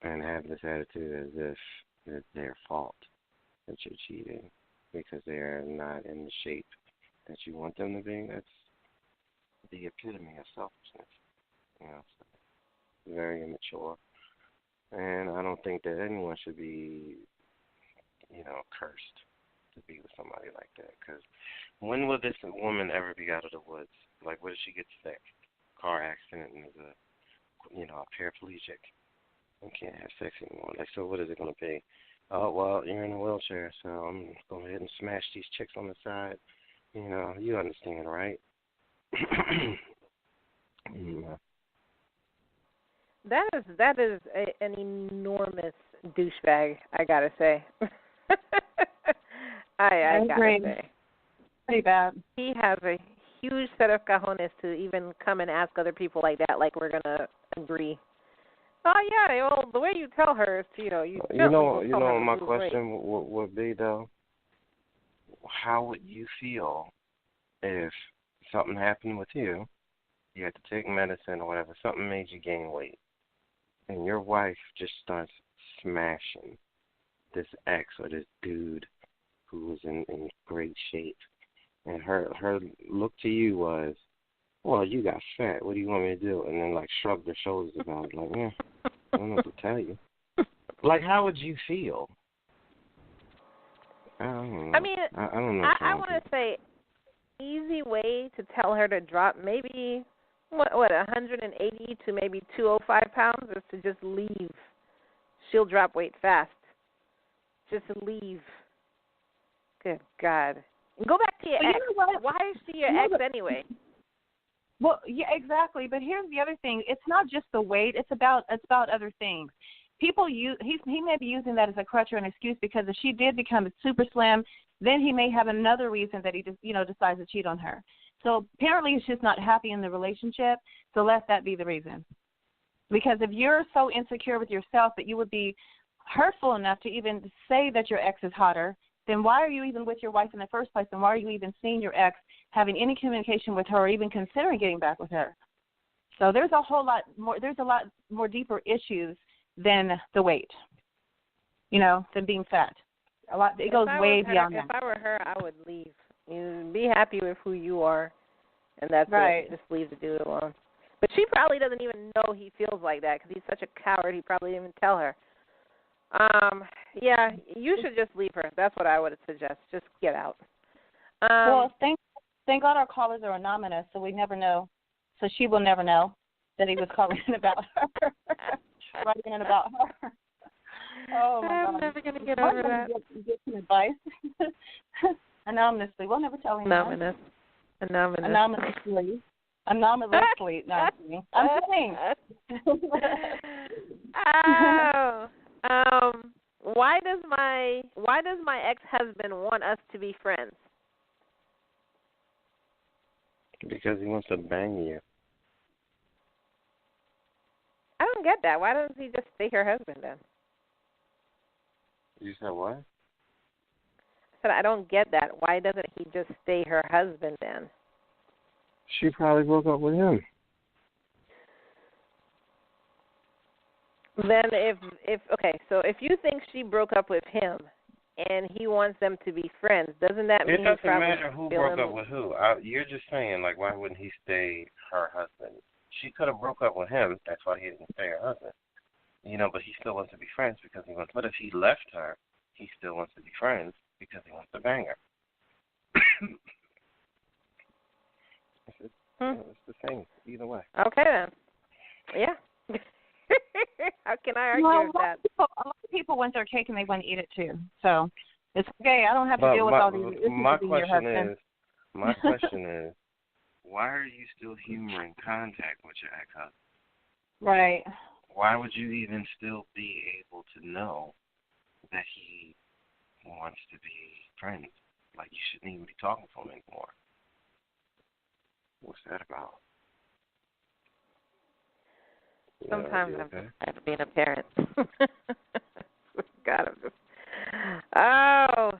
and have this attitude as if it's their fault that you're cheating because they're not in the shape that you want them to be, that's the epitome of selfishness. You know, so very immature. And I don't think that anyone should be, cursed to be with somebody like that. Because when will this woman ever be out of the woods? Like, what if she gets sick? Car accident and is a paraplegic and can't have sex anymore. Like, so what is it going to be? Oh, well, you're in a wheelchair, so I'm going to go ahead and smash these chicks on the side. You understand, right? Yeah. That is an enormous douchebag, I gotta say. I gotta say. Pretty bad. He has a huge set of cojones to even come and ask other people like that, like we're gonna agree. Oh yeah, well the way you tell her is to, my question would be though, how would you feel if something happened with you? You had to take medicine or whatever, something made you gain weight, and your wife just starts smashing this ex or this dude who was in great shape, and her look to you was, well, you got fat, what do you want me to do? And then, like, shrugged her shoulders about it, like, yeah, I don't know what to tell you. Like, how would you feel? I don't know. I mean, I don't know. I want to say easy way to tell her to drop maybe, 180 to maybe 205 pounds is to just leave. She'll drop weight fast. Just leave. Good God. And go back to your ex. You know what? Why is she your ex anyway? Well, yeah, exactly. But here's the other thing. It's not just the weight. It's about other things. People he may be using that as a crutch or an excuse because if she did become super slim, then he may have another reason that he just, decides to cheat on her. So apparently he's just not happy in the relationship, so let that be the reason. Because if you're so insecure with yourself that you would be hurtful enough to even say that your ex is hotter, then why are you even with your wife in the first place, and why are you even seeing your ex, having any communication with her, or even considering getting back with her? So there's a lot more deeper issues than the weight, than being fat. It goes way beyond that. If I were her, I would leave. You be happy with who you are, and that's right. it. Just leave the dude alone. But she probably doesn't even know he feels like that because he's such a coward. He probably didn't even tell her. Yeah, you should just leave her. That's what I would suggest. Just get out. Well, thank God our callers are anonymous, so we never know. So she will never know that he was calling in about her, writing in about her. Oh, my God. I'm never going to get over that. Get some advice. Anonymously. We'll never tell him Anonymous. Anonymously. Anonymously. No, I'm kidding. Why does my ex-husband want us to be friends? Because he wants to bang you. I don't get that. Why doesn't he just stay her husband then? You said what? I said I don't get that. Why doesn't he just stay her husband then? She probably broke up with him. Then so if you think she broke up with him and he wants them to be friends, doesn't that mean it doesn't probably matter who broke up with who? You're just saying, like, why wouldn't he stay her husband? She could have broke up with him. That's why he didn't stay her husband. But he still wants to be friends because he wants. But if he left her, he still wants to be friends because he wants to bang her. It's the same either way. Okay then. Yeah. How can I argue with that? A lot of people want their cake and they want to eat it too. So it's okay. I don't have to deal with all these issues with your husband. My question is, why are you still humoring contact with your ex-husband? Right. Why would you even still be able to know that he wants to be friends? Like, you shouldn't even be talking to him anymore. What's that about? sometimes I'm okay? just tired of being a parent. God, I'm just. Oh.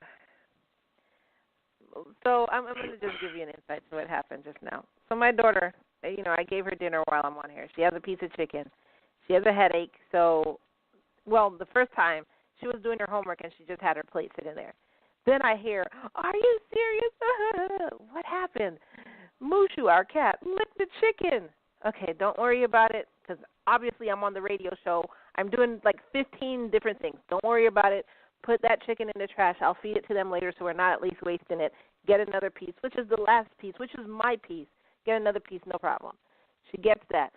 So I'm going to just give you an insight to what happened just now. So my daughter, I gave her dinner while I'm on here. She has a piece of chicken. She has a headache. So, the first time she was doing her homework and she just had her plate sitting there. Then I hear, "Are you serious?" What happened? Mushu, our cat, licked the chicken. Okay, don't worry about it because obviously I'm on the radio show. I'm doing like 15 different things. Don't worry about it. Put that chicken in the trash. I'll feed it to them later so we're not at least wasting it. Get another piece, which is the last piece, which is my piece. Get another piece, no problem. She gets that.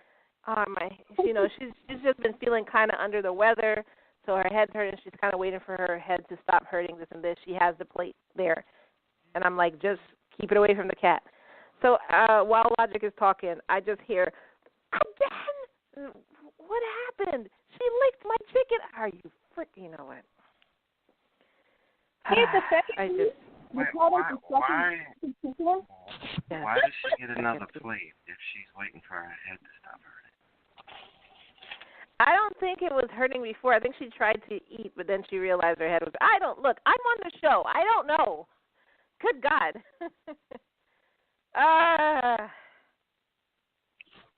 She's just been feeling kind of under the weather, so her head's hurting. She's kind of waiting for her head to stop hurting, this and this. She has the plate there. And I'm like, just keep it away from the cat. So while Logic is talking, I just hear, "Again? What happened? She licked my chicken." Are you freaking, you know what? I just. Why does she get another plate if she's waiting for her head to stop hurting? I don't think it was hurting before. I think she tried to eat, but then she realized her head was. I don't look. I'm on the show. I don't know. Good God.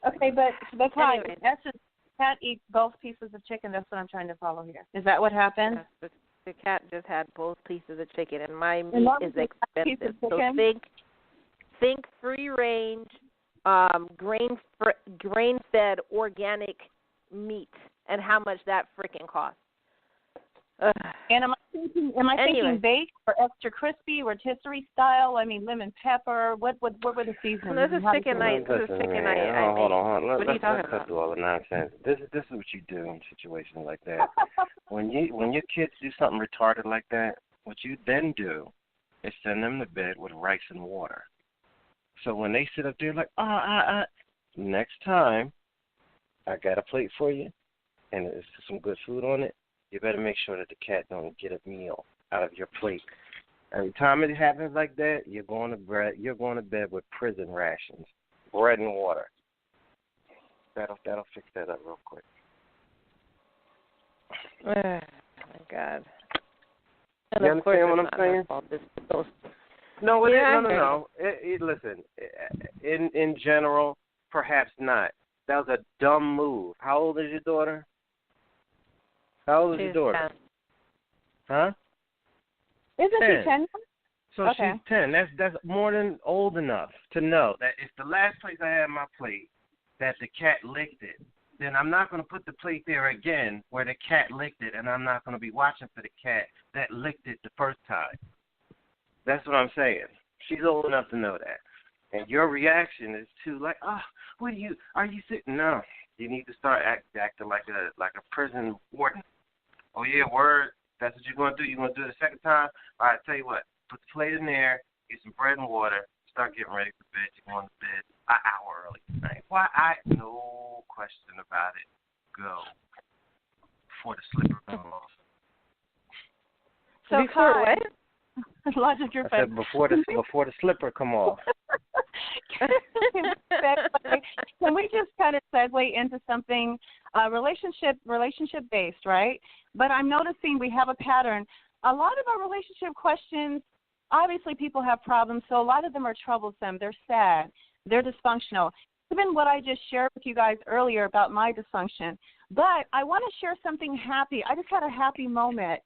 Okay, but anyway. That's just cat eats both pieces of chicken. That's what I'm trying to follow here. Is that what happened? Yes, the cat just had both pieces of chicken, and my meat is expensive. So think free range, grain fed organic meat, and how much that freaking costs. And am I thinking baked or extra crispy, rotisserie style? I mean, lemon pepper. What were the seasonings? This is chicken night. Hold on. What are you talking Let's about? cut through all the nonsense. This is what you do in situations like that. When your kids do something retarded like that, what you then do is send them to bed with rice and water. So when they sit up there like, next time I got a plate for you and there's some good food on it, you better make sure that the cat don't get a meal out of your plate. Every time it happens like that, you're going to bed with prison rations, bread and water. That'll fix that up real quick. Oh my God. And You of course understand what I'm it's not saying? her fault. No, Yeah, listen, in general, perhaps not. That was a dumb move. How old is your daughter? How old is your daughter? 10. Huh? Isn't she 10? So Okay. she's 10. That's more than old enough to know that if the last place I had my plate that the cat licked it, then I'm not going to put the plate there again where the cat licked it, and I'm not going to be watching for the cat that licked it the first time. That's what I'm saying. She's old enough to know that. And your reaction is to like, are you sitting? No. You need to start acting like a prison warden. Oh yeah, word. That's what you're gonna do. You're gonna do it the second time. All right, tell you what. Put the plate in there. Get some bread and water. Start getting ready for bed. You're going to bed an hour early tonight. Why? No question about it. Go before the slipper comes off. So Before what? Logic, your I said before the slipper come off. Can we just kind of segue into something relationship based, right? But I'm noticing we have a pattern. A lot of our relationship questions, obviously people have problems, so a lot of them are troublesome. They're sad. They're dysfunctional. Even what I just shared with you guys earlier about my dysfunction. But I want to share something happy. I just had a happy moment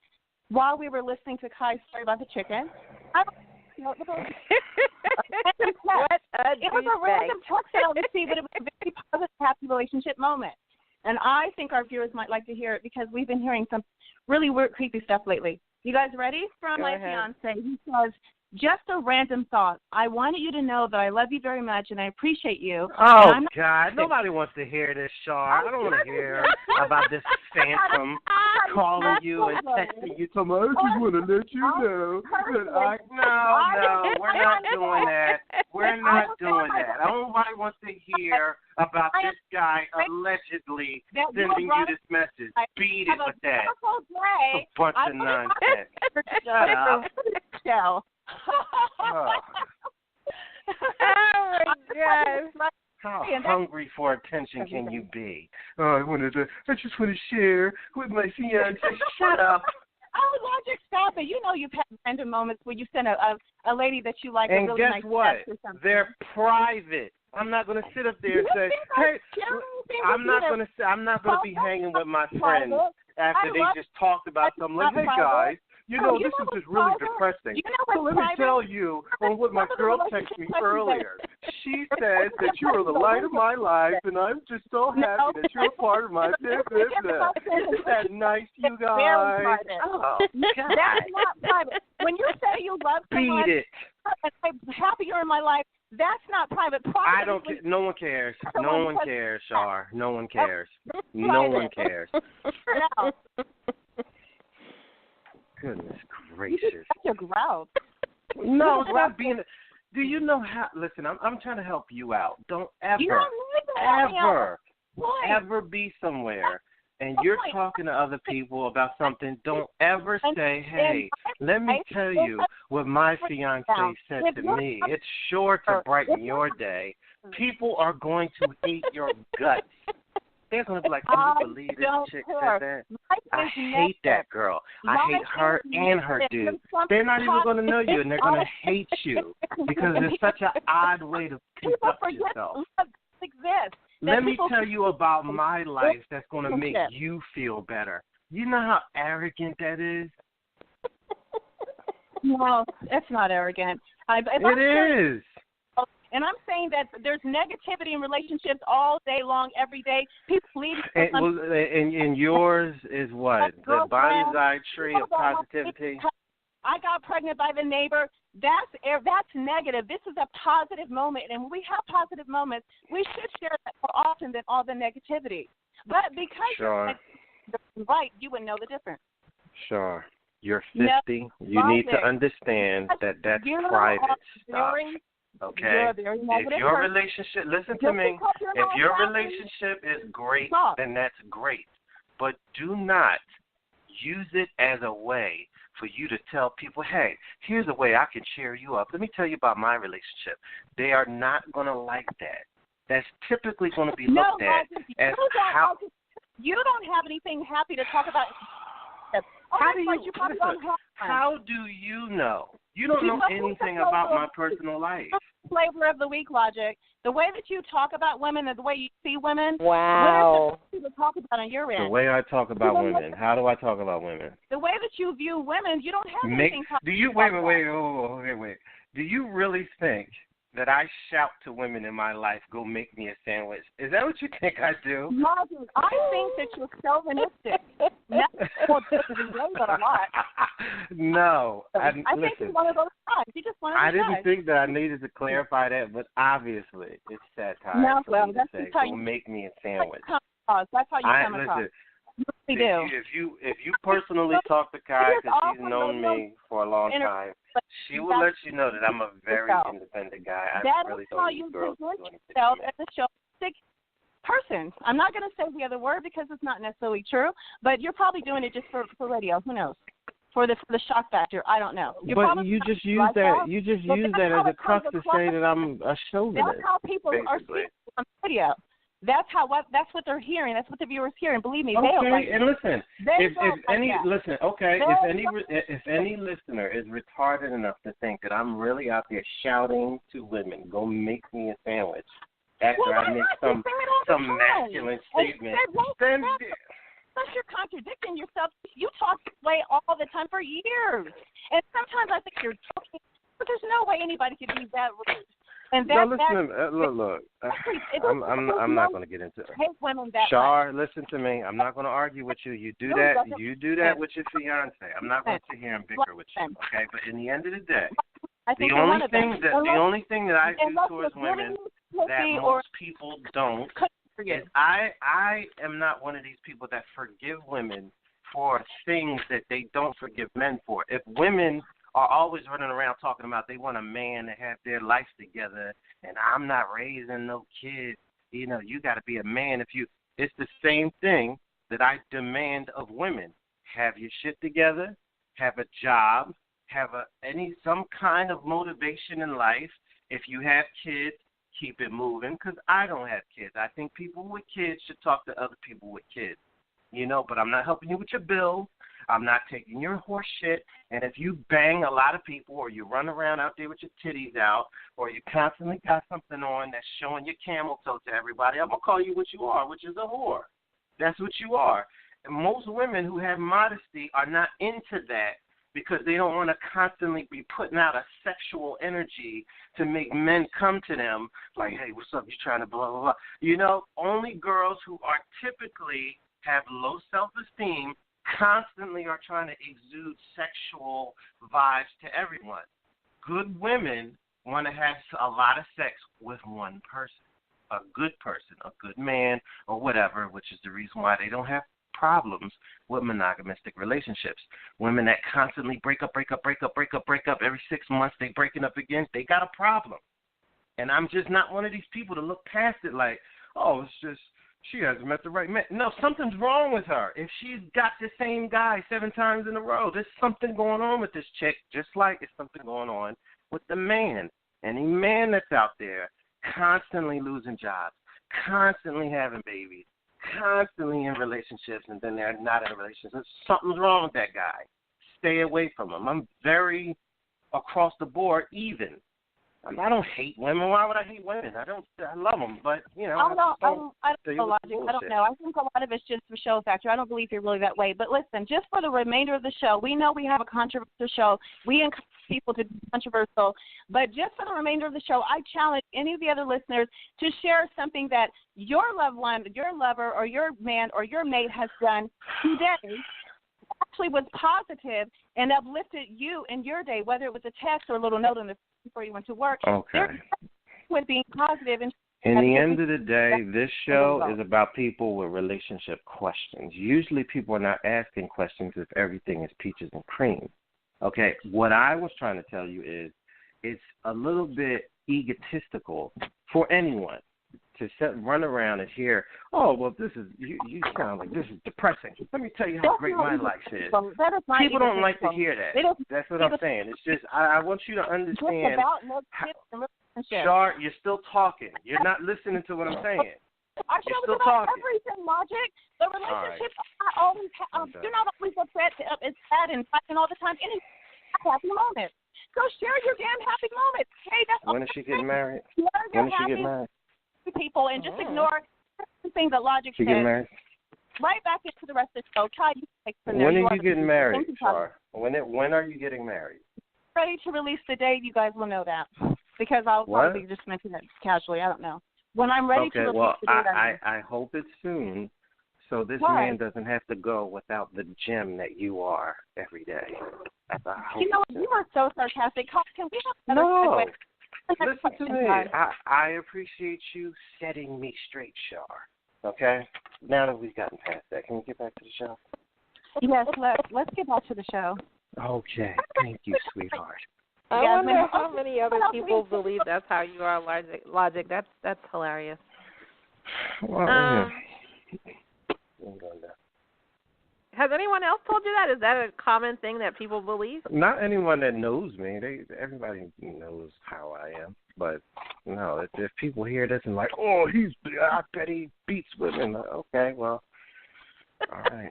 while we were listening to Kai's story about the chicken. It was a random text that I received, but it was a very positive, happy relationship moment. And I think our viewers might like to hear it because we've been hearing some really weird, creepy stuff lately. You guys ready? From my fiance, he says, just a random thought. I wanted you to know that I love you very much and I appreciate you. Oh, God. Nobody wants to hear this, Char. I don't want to hear about this phantom calling you and texting you. I just want to let you know that No, we're not doing that. We're not doing that. Nobody wants to hear about this guy allegedly sending you this message. Beat it with that. A bunch of nonsense. Shut up. Oh my God. How hungry for attention can you be? Oh, I just want to share with my fiance. Shut up. Oh, Logic, stop it. You know you've had random moments where you send a lady that you like and a really nice guess what? text or something. They're private. I'm not going to sit up there and say, hey, I'm not going to be hanging with my friends after they just talked about something. Like, hey, guys, this is just really depressing. So let me tell you on what my girl texted me earlier. She said that you are the light of my life, and I'm just so happy that you're a part of my business. Isn't that nice, you guys? Oh, God. That's not private. When you say you love someone, beat it. I'm happy you're in my life, that's not private. I don't care. No one cares. No one cares, Char. No one cares. No one cares. Goodness gracious. You're gross. No, it's not being. Do you know how? Listen, I'm trying to help you out. Don't ever be somewhere and you're talking to other people about something. Don't ever say, "Hey, let me tell you what my fiance said to me." It's sure to brighten your day. People are going to hate your guts. They're going to be like, can you believe this chick said that? I hate that girl. I hate her and her dude. They're not even going to know you, and they're going to hate you because it's such an odd way to conduct yourself. Let me tell you about my life that's going to make you feel better. You know how arrogant that is? No, it's not arrogant. It is. And I'm saying that there's negativity in relationships all day long, every day. People leave. And yours is what? The bonsai tree of positivity? I got pregnant by the neighbor. That's negative. This is a positive moment. And when we have positive moments, we should share that more often than all the negativity. But because you're right, you would know the difference. Sure. You're 50. You need to understand that that's private stuff. Okay, if your relationship, listen to me, if your relationship is great, then that's great. But do not use it as a way for you to tell people, hey, here's a way I can cheer you up. Let me tell you about my relationship. They are not going to like that. That's typically going to be looked at as how. You don't have anything happy to talk about. How do you know? You don't know anything about my personal life. Flavor of the week, Logic. The way that you talk about women and the way you see women. Wow. What is it talk about on your end? The way I talk about women. How do I talk about women? The way that you view women, you don't have anything. Wait. Do you really think that I shout to women in my life, go make me a sandwich? Is that what you think I do? Logic, I think that you're chauvinistic. A lot. No. I think it's one of those times. You just want to I didn't think that I needed to clarify that, but obviously it's satire. No, well, that's say, go make me a sandwich. That's how you come across. You really do. If you personally talk to Kai, because she's known me for a long time, she will let you know that I'm a very independent guy. I really don't need girls to do anything. As a showmantic person. I'm not going to say the other word because it's not necessarily true, but you're probably doing it just for radio. Who knows? For the shock factor, I don't know. But you just use that. You just use that as a crux to say that I'm a chauvinist. That's how people are speaking on video. That's what they're hearing. That's what the viewers hear. And believe me, they don't like and listen, if any listener is retarded enough to think that I'm really out there shouting to women, go make me a sandwich, after I make some masculine statement, then plus you're contradicting yourself. You talk this way all the time for years, and sometimes I think you're joking, but there's no way anybody could be that rude. And look. I'm not going to get into it. Char, listen to me. I'm not going to argue with you. You do that with your fiance. I'm not going to sit here and bicker with you. Okay, but in the end of the day, the only thing that I do towards women that most people don't is I am not one of these people that forgive women for things that they don't forgive men for. If women are always running around talking about they want a man to have their life together and I'm not raising no kids, you got to be a man it's the same thing that I demand of women. Have your shit together, have a job, have some kind of motivation in life. If you have kids, keep it moving because I don't have kids. I think people with kids should talk to other people with kids, you know, but I'm not helping you with your bills. I'm not taking your horse shit. And if you bang a lot of people or you run around out there with your titties out or you constantly got something on that's showing your camel toe to everybody, I'm going to call you what you are, which is a whore. That's what you are. And most women who have modesty are not into that because they don't want to constantly be putting out a sexual energy to make men come to them like, hey, what's up? You trying to blah, blah, blah. You know, only girls who are typically have low self-esteem constantly are trying to exude sexual vibes to everyone. Good women want to have a lot of sex with one person, a good person, a good man or whatever, which is the reason why they don't have problems with monogamous relationships. Women that constantly break up, every 6 months they breaking up again, they got a problem. And I'm just not one of these people to look past it like, oh, it's just she hasn't met the right man. No, something's wrong with her. If she's got the same guy 7 times in a row, there's something going on with this chick, just like there's something going on with the man. Any man that's out there constantly losing jobs, constantly having babies, constantly in relationships, and then they're not in a relationship. Something's wrong with that guy. Stay away from him. I'm very across the board even. I don't hate women. Why would I hate women? I love them, but you know. I don't know logic. I don't know. I think a lot of it's just for show factor. I don't believe you're really that way. But listen, just for the remainder of the show, we know we have a controversial show. We encourage people to be controversial, but just for the remainder of the show, I challenge any of the other listeners to share something that your loved one, your lover, or your man or your mate has done today actually was positive and uplifted you in your day, whether it was a text or a little note on the before you went to work. Okay. With being positive. And in the end of the day, this show is about people with relationship questions. Usually people are not asking questions if everything is peaches and cream. Okay, what I was trying to tell you is it's a little bit egotistical for anyone to run around and hear, oh, well, this is, you sound like this is depressing. Let me tell you how great my life is. People don't like to hear that. That's what I'm saying. It's just, I want you to understand, Char, you're still talking. You're not listening to what I'm saying. You're still talking. Everything, Logic. The relationships are always, you're not always upset, it's sad and fighting all the time. Any happy moment. So share your damn happy moment. Hey, that's when is she getting married? When is she getting married? People and just ignore everything that Logic says. Right back into the rest of the show. Try you take from there. When are you getting married, Char? When are you getting married? Ready to release the date, you guys will know that. Because I'll probably just mention it casually. I don't know. When I'm ready to release the date. I hope it's soon so this man doesn't have to go without the gem that you are every day. You know, you are so sarcastic. Can we have another Listen to me. I appreciate you setting me straight, Char. Okay? Now that we've gotten past that, can we get back to the show? Yes, let's get back to the show. Okay. Thank you, sweetheart. I wonder how many other people believe that's how you are, Logic. That's hilarious. Well, has anyone else told you that? Is that a common thing that people believe? Not anyone that knows me. Everybody knows how I am. But, no, if people hear this and like, oh, I bet he beats women. Okay, well, all right.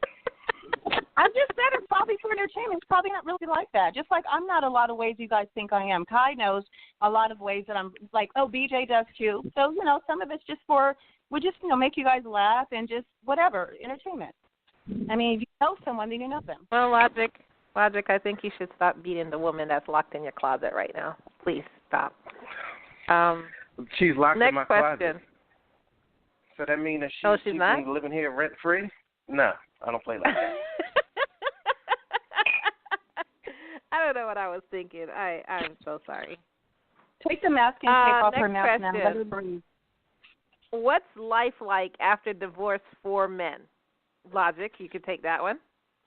I just said it's probably for entertainment. It's probably not really like that. Just like I'm not a lot of ways you guys think I am. Kai knows a lot of ways that I'm like, oh, BJ does too. So, you know, some of it's just make you guys laugh and just whatever, entertainment. I mean, if you know someone, then you know them. Well, Logic, I think you should stop beating the woman that's locked in your closet right now. Please stop. She's locked in my closet. Next question. So that means that she's living here rent-free? No, I don't play like that. I don't know what I was thinking. I'm so sorry. Take the mask and take off her mask now. Let her breathe. What's life like after divorce for men? Logic, you could take that one.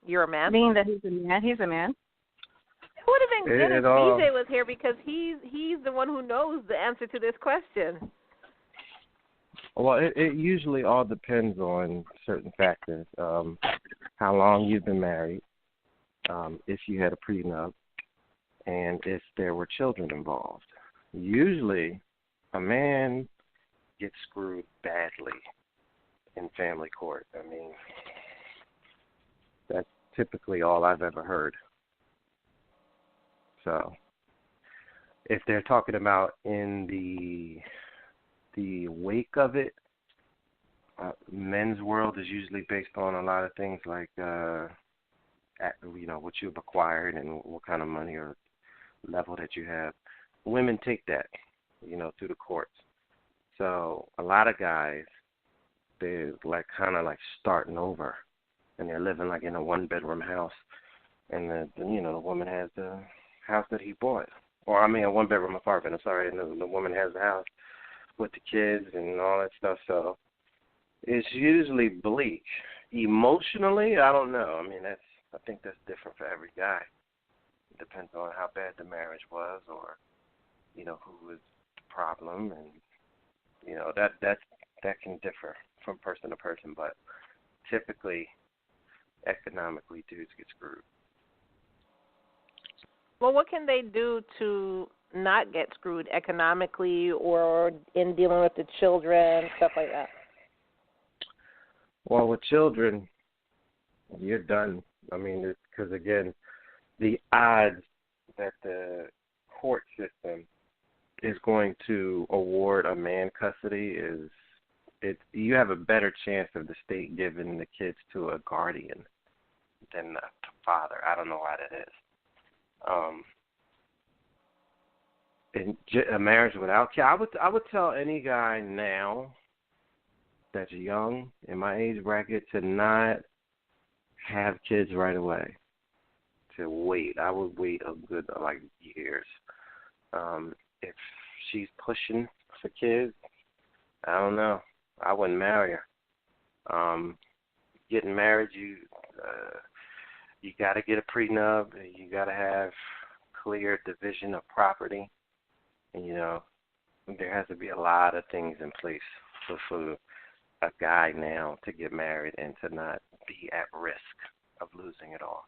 You're a man. Meaning that he's a man. He's a man. It would have been good if BJ was here because he's the one who knows the answer to this question. Well, it usually all depends on certain factors. How long you've been married, if you had a prenup, and if there were children involved. Usually, a man gets screwed badly in family court. I mean, that's typically all I've ever heard. So, if they're talking about in the wake of it, men's world is usually based on a lot of things like, what you've acquired and what kind of money or level that you have. Women take that, through the courts. So a lot of guys, they're like kind of like starting over, and they're living like in a one-bedroom house, and the woman has the house that he bought, or a one-bedroom apartment. I'm sorry, and the woman has the house with the kids and all that stuff. So it's usually bleak. Emotionally, I don't know. I think that's different for every guy. It depends on how bad the marriage was, or who was the problem, and that can differ from person to person. But typically, economically, dudes get screwed. Well, what can they do to not get screwed economically or in dealing with the children, stuff like that? Well, with children, you're done. Because, again, the odds that the court system is going to award a man custody you have a better chance of the state giving the kids to a guardian than the father. I don't know why that is. In a marriage without kids, I would tell any guy now that's young in my age bracket to not have kids right away. To wait. I would wait a good years. If she's pushing for kids, I don't know. I wouldn't marry her. Getting married, you got to get a prenup. You got to have clear division of property. And, there has to be a lot of things in place for a guy now to get married and to not be at risk of losing it all.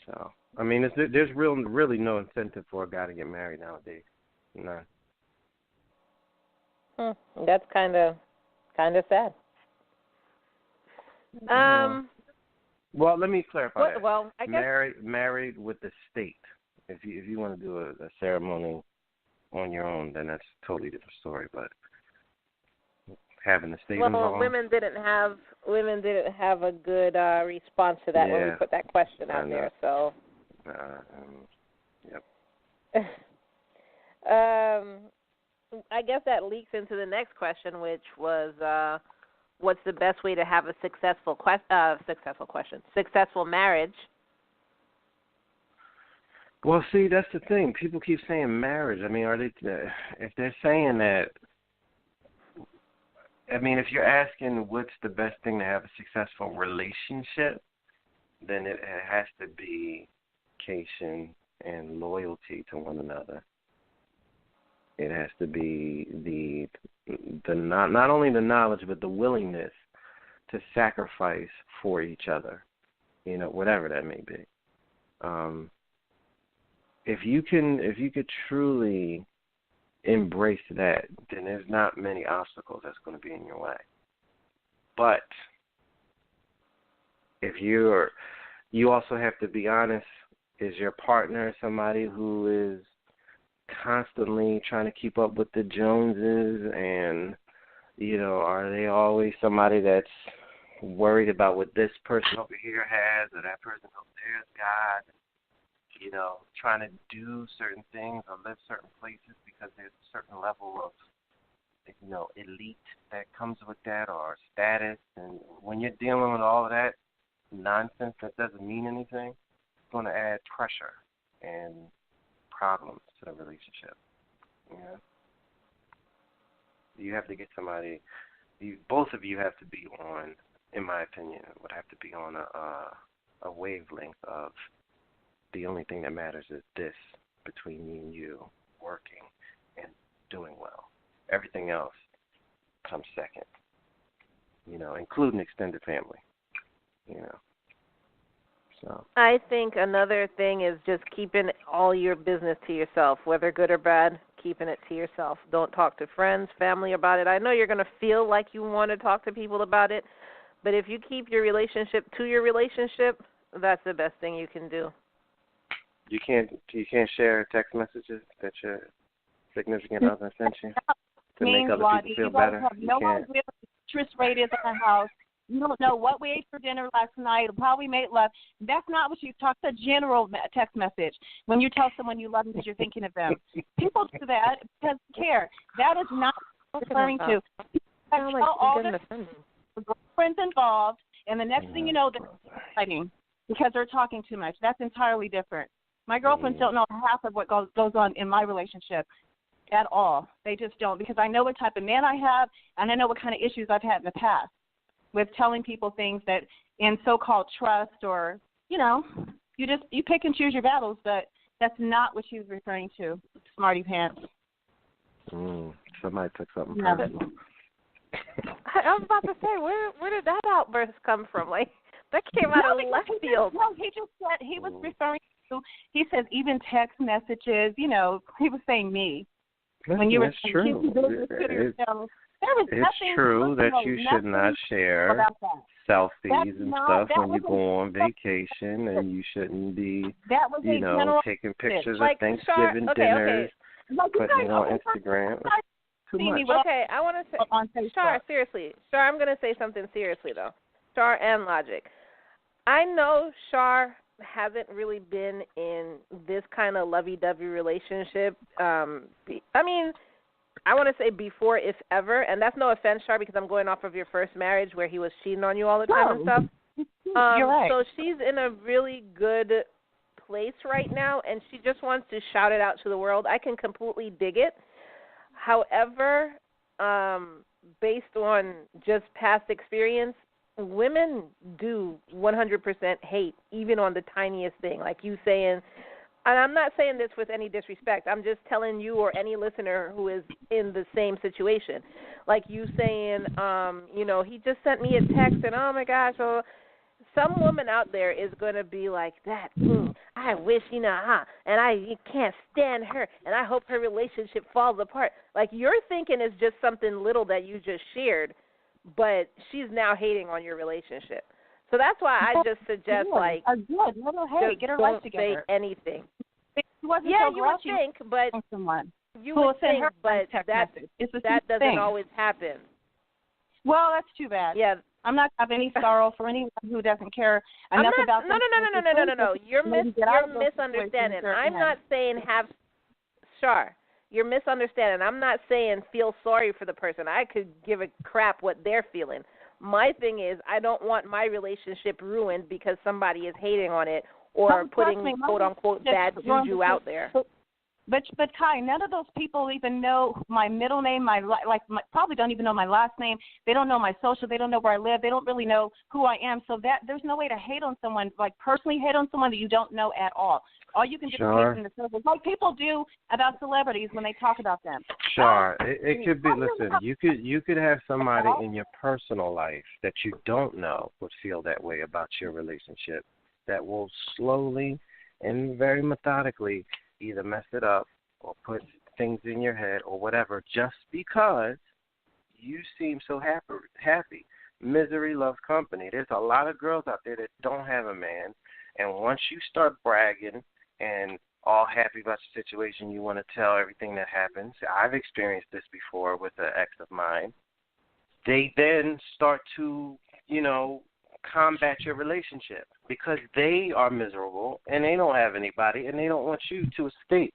So, there's really no incentive for a guy to get married nowadays. None. That's kind of sad. Well, let me clarify that. Well, I guess married with the state. If you want to do a ceremony on your own, then that's a totally different story. But having the state involved. Women didn't have a good response to that when we put that question out there. So. Yep. I guess that leaks into the next question, which was, what's the best way to have a successful marriage? Well, see, that's the thing. People keep saying marriage. Are they? If they're saying that, if you're asking what's the best thing to have a successful relationship, then it has to be communication and loyalty to one another. It has to be the not only the knowledge but the willingness to sacrifice for each other, whatever that may be. If you could truly embrace that, then there's not many obstacles that's going to be in your way. But if you also have to be honest. Is your partner somebody who is constantly trying to keep up with the Joneses, and are they always somebody that's worried about what this person over here has or that person over there's got? Trying to do certain things or live certain places because there's a certain level of elite that comes with that, or status. And when you're dealing with all of that nonsense that doesn't mean anything, it's going to add pressure and problems to the relationship. You have to get somebody. Both of you have to be on, in my opinion, would have to be on a wavelength of the only thing that matters is this between me and you, working and doing well. Everything else comes second, including extended family, So I think another thing is just keeping all your business to yourself, whether good or bad. keeping it to yourself. Don't talk to friends, family about it. I know you're going to feel like you want to talk to people about it, but if you keep your relationship to your relationship, that's the best thing you can do. You can't share text messages that your significant other sent you to make other people feel better. No idea what the interest rate is in the house. You don't know what we ate for dinner last night or how we made love. That's not what you talk. It's a general text message when you tell someone you love them because you're thinking of them. People do that because they care. That is not what I'm referring to. All the girlfriends involved, and the next thing you know, they're fighting because they're talking too much. That's entirely different. My girlfriends don't know half of what goes on in my relationship at all. They just don't, because I know what type of man I have, and I know what kind of issues I've had in the past with telling people things that in so-called trust, or, you pick and choose your battles, but that's not what she was referring to, smarty pants. Somebody took something personal. I was about to say, where did that outburst come from? Like, that came out of left field. No, he just said, he was referring to, he says even text messages, he was saying me. When you were true. It's true that you should not share selfies and stuff when you go on vacation, and you shouldn't be, taking pictures of Thanksgiving dinners, putting it on Instagram. Too much. Okay, I want to say, Char, seriously. Char, I'm going to say something seriously, though. Char and Logic. I know Char hasn't really been in this kind of lovey-dovey relationship. I want to say before, if ever, and that's no offense, Char, because I'm going off of your first marriage where he was cheating on you all the time and stuff. You're right. So she's in a really good place right now, and she just wants to shout it out to the world. I can completely dig it. However, based on just past experience, women do 100% hate, even on the tiniest thing, like you saying. And I'm not saying this with any disrespect. I'm just telling you or any listener who is in the same situation. Like you saying, he just sent me a text and, oh, my gosh. So some woman out there is going to be like that. I wish, and I can't stand her, and I hope her relationship falls apart. Like you're thinking it's just something little that you just shared, but she's now hating on your relationship. So that's why I just suggest, just get her don't life say together. anything. You would think, but that doesn't always happen. Well, that's too bad. Yeah. I'm not having any sorrow for anyone who doesn't care enough about them. No. You're misunderstanding. I'm not saying Char. You're misunderstanding. I'm not saying feel sorry for the person. I could give a crap what they're feeling. My thing is I don't want my relationship ruined because somebody is hating on it or putting quote-unquote bad juju out there. But Kai, none of those people even know my middle name, probably don't even know my last name. They don't know my social. They don't know where I live. They don't really know who I am. So that there's no way to hate on someone, personally hate on someone that you don't know at all. All you can do is hate in the circles, like people do about celebrities when they talk about them. Sure, it could be. Listen, you could have somebody in your personal life that you don't know would feel that way about your relationship. That will slowly and very methodically either mess it up or put things in your head or whatever, just because you seem so happy. Misery loves company. There's a lot of girls out there that don't have a man, and once you start bragging and all happy about your situation, you want to tell everything that happens. I've experienced this before with an ex of mine. They then start to, combat your relationship because they are miserable and they don't have anybody and they don't want you to escape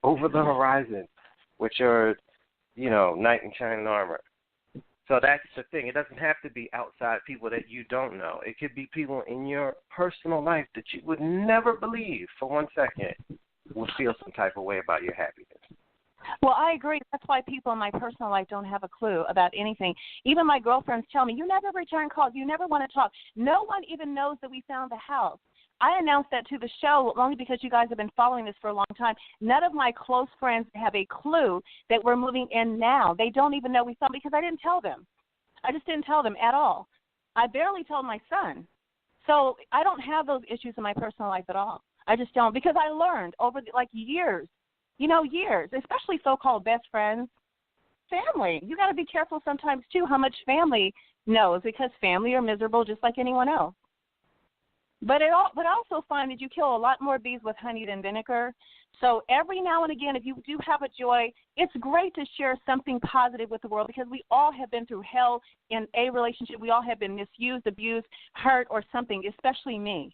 over the horizon with your, knight in shining armor. So that's the thing. It doesn't have to be outside people that you don't know. It could be people in your personal life that you would never believe for 1 second would feel some type of way about your happiness. Well, I agree. That's why people in my personal life don't have a clue about anything. Even my girlfriends tell me, you never return calls. You never want to talk. No one even knows that we found the house. I announced that to the show only because you guys have been following this for a long time. None of my close friends have a clue that we're moving in now. They don't even know we found because I didn't tell them. I just didn't tell them at all. I barely told my son. So I don't have those issues in my personal life at all. I just don't, because I learned over years years, especially so-called best friends. Family. You got to be careful sometimes, too, how much family knows, because family are miserable just like anyone else. But I also find that you kill a lot more bees with honey than vinegar. So every now and again, if you do have a joy, it's great to share something positive with the world, because we all have been through hell in a relationship. We all have been misused, abused, hurt, or something, especially me.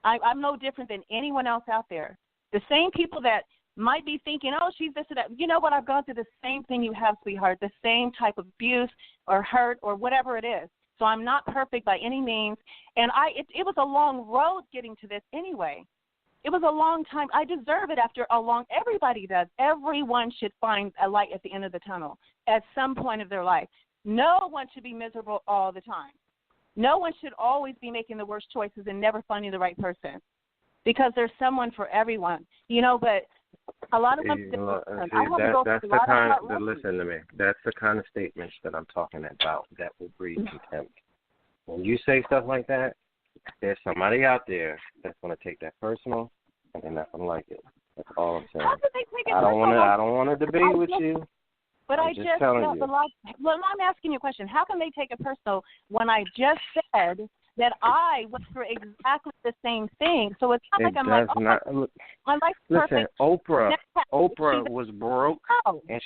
I'm no different than anyone else out there. The same people that might be thinking, oh, she's this or that. You know what? I've gone through the same thing you have, sweetheart, the same type of abuse or hurt or whatever it is. So I'm not perfect by any means. And it was a long road getting to this anyway. It was a long time. I deserve it after a long, everybody does. Everyone should find a light at the end of the tunnel at some point of their life. No one should be miserable all the time. No one should always be making the worst choices and never finding the right person, because there's someone for everyone, but a lot of them. Listen to me. That's the kind of statements that I'm talking about that will breed contempt. When you say stuff like that, there's somebody out there that's going to take that personal, and they're not going to like it. That's all I'm saying. How could they take it I don't want to debate with you. But I'm asking you a question. How can they take it personal when I just said that I went through exactly the same thing? So it's not like I'm like, my life's perfect. Listen, Oprah was broke, and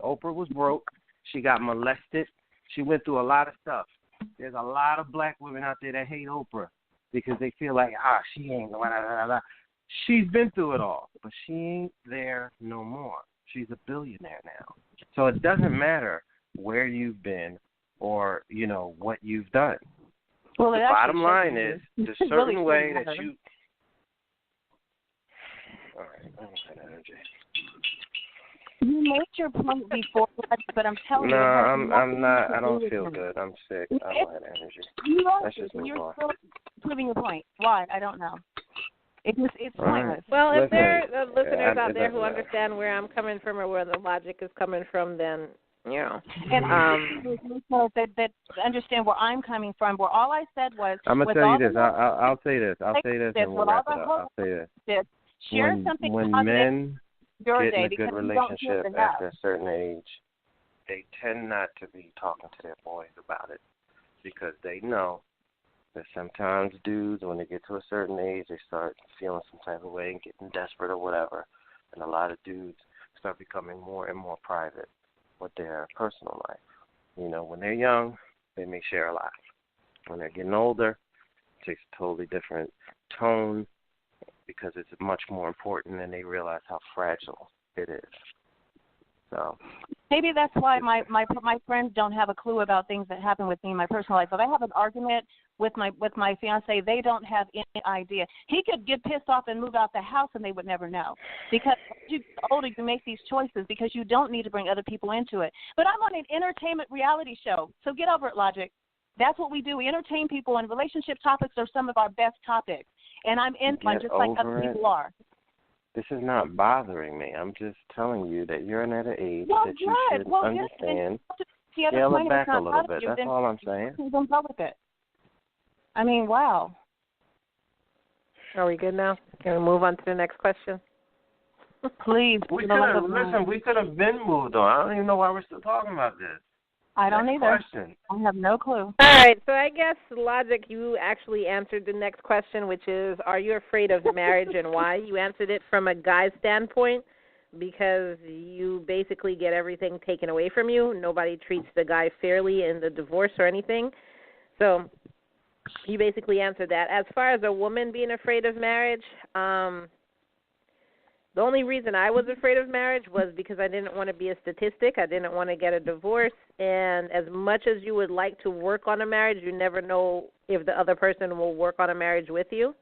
Oprah was broke. She got molested. She went through a lot of stuff. There's a lot of black women out there that hate Oprah because they feel like, she ain't, blah, blah, blah, blah. She's been through it all, but she ain't there no more. She's a billionaire now. So it doesn't matter where you've been or, what you've done. Well, the bottom line is the certain really way that you... All right, I don't have that energy. You made your point before, but I'm telling you. No, I'm not. I don't feel good. I'm sick. I don't have energy. Let's just move on. Still proving your point. Why? I don't know. It's pointless. Well, if there are listeners out there who understand where I'm coming from or where the logic is coming from, then, And that understand where I'm coming from, where all I said was... I'm going to tell you this. I'll say this. And we'll wrap it up. I'll say this. Share something when positive men your get day, in a good relationship after a certain age, they tend not to be talking to their boys about it, because they know that sometimes dudes, when they get to a certain age, they start feeling some type of way and getting desperate or whatever. And a lot of dudes start becoming more and more private with their personal life. When they're young, they may share a lot. When they're getting older, it takes a totally different tone, because it's much more important, and they realize how fragile it is. So maybe that's why my friends don't have a clue about things that happen with me in my personal life. If I have an argument with my fiance, they don't have any idea. He could get pissed off and move out the house, and they would never know. Because as you get older, you make these choices because you don't need to bring other people into it. But I'm on an entertainment reality show, so get over it, Logic. That's what we do. We entertain people, and relationship topics are some of our best topics. And I'm in fun just like other people are. This is not bothering me. I'm just telling you that you're at an age that you should understand. Scale it back a little bit. That's all I'm saying. Don't go with it. I mean, wow. Are we good now? Can we move on to the next question? Please. We could have been moved on. I don't even know why we're still talking about this. I don't either. Question. I have no clue. All right, so I guess, Logic, you actually answered the next question, which is, are you afraid of marriage and why? You answered it from a guy's standpoint, because you basically get everything taken away from you. Nobody treats the guy fairly in the divorce or anything. So you basically answered that. As far as a woman being afraid of marriage, the only reason I was afraid of marriage was because I didn't want to be a statistic. I didn't want to get a divorce. And as much as you would like to work on a marriage, you never know if the other person will work on a marriage with you.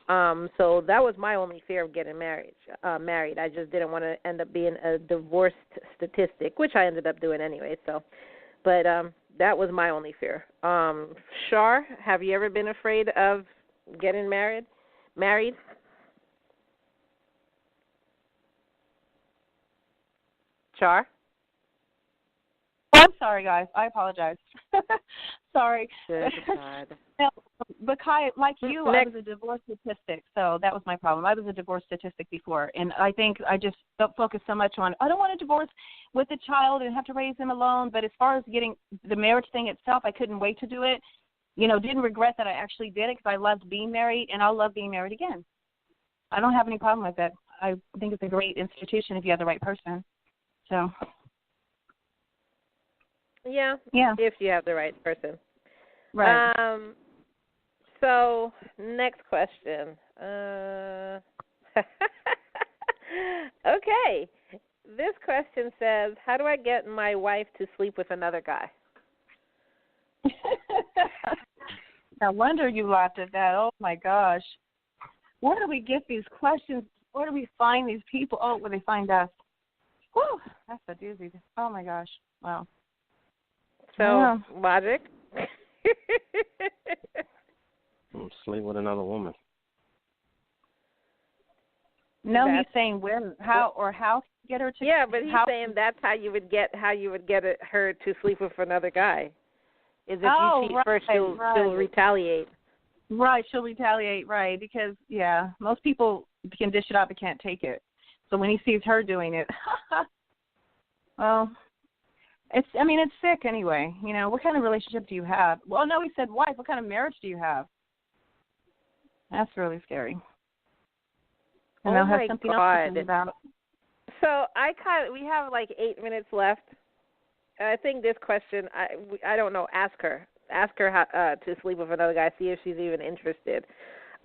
So that was my only fear of getting married. I just didn't want to end up being a divorced statistic, which I ended up doing anyway. But that was my only fear. Char, have you ever been afraid of getting married? Char? Oh, I'm sorry, guys. I apologize. Sorry. Good God. No, but Kai, like you, I Next. was a divorce statistic, so that was my problem. I was a divorce statistic before, and I think I just don't focus so much on, I don't want to divorce with a child and have to raise him alone, but as far as getting the marriage thing itself, I couldn't wait to do it. Didn't regret that I actually did it because I loved being married, and I'll love being married again. I don't have any problem with it. I think it's a great institution if you have the right person. So. Yeah. Yeah. If you have the right person. Right. So next question. Okay. This question says, how do I get my wife to sleep with another guy? No wonder you laughed at that. Oh, my gosh. Where do we get these questions? Where do we find these people? Oh, where they find us. Whew, that's a doozy. Oh, my gosh. Wow. So, logic? Sleep with another woman. No, he's saying how to get her to. Yeah, but he's saying that's how you would get her to sleep with another guy. Is if you cheat first, she'll retaliate. Right, she'll retaliate. Right, because most people can dish it out but can't take it. So when he sees her doing it, well, it's sick anyway. What kind of relationship do you have? Well, no, he said wife. What kind of marriage do you have? That's really scary. And I'll have something else to think about. So we have like 8 minutes left. I think this question, I don't know. Ask her how to sleep with another guy. See if she's even interested.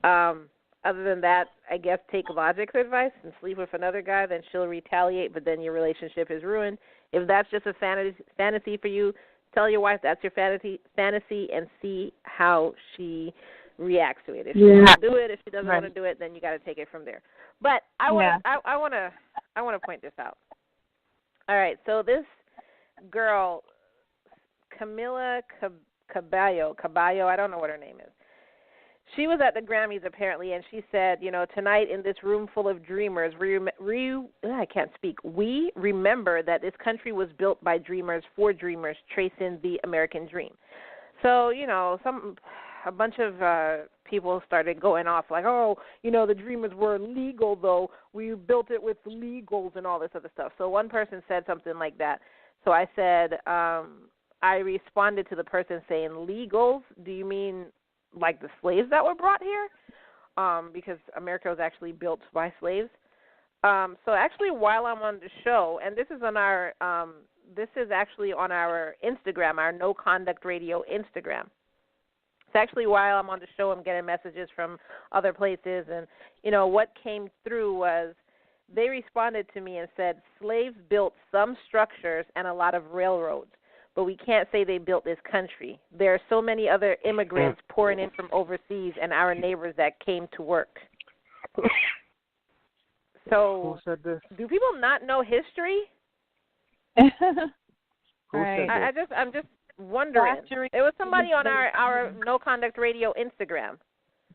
Other than that, I guess take logic's advice and sleep with another guy. Then she'll retaliate, but then your relationship is ruined. If that's just a fantasy for you, tell your wife that's your fantasy, and see how she reacts to it. If she wants to do it, if she doesn't want to do it, then you got to take it from there. But I want to point this out. All right, so this girl, Camila Caballo, I don't know what her name is. She was at the Grammys apparently, and she said, tonight in this room full of dreamers, I can't speak. We remember that this country was built by dreamers for dreamers, tracing the American dream. So, a bunch of people started going off like, the dreamers were legal though. We built it with legals and all this other stuff. So one person said something like that. So I said, I responded to the person saying, legals? Do you mean like the slaves that were brought here? Because America was actually built by slaves. So actually, while I'm on the show, and this is actually on our Instagram, our No Conduct Radio Instagram. It's actually while I'm on the show, I'm getting messages from other places, and what came through was they responded to me and said slaves built some structures and a lot of railroads, but we can't say they built this country. There are so many other immigrants pouring in from overseas and our neighbors that came to work. So, who said this? Do people not know history? Who said this? I'm just wondering. It was somebody on our No Conduct Radio Instagram.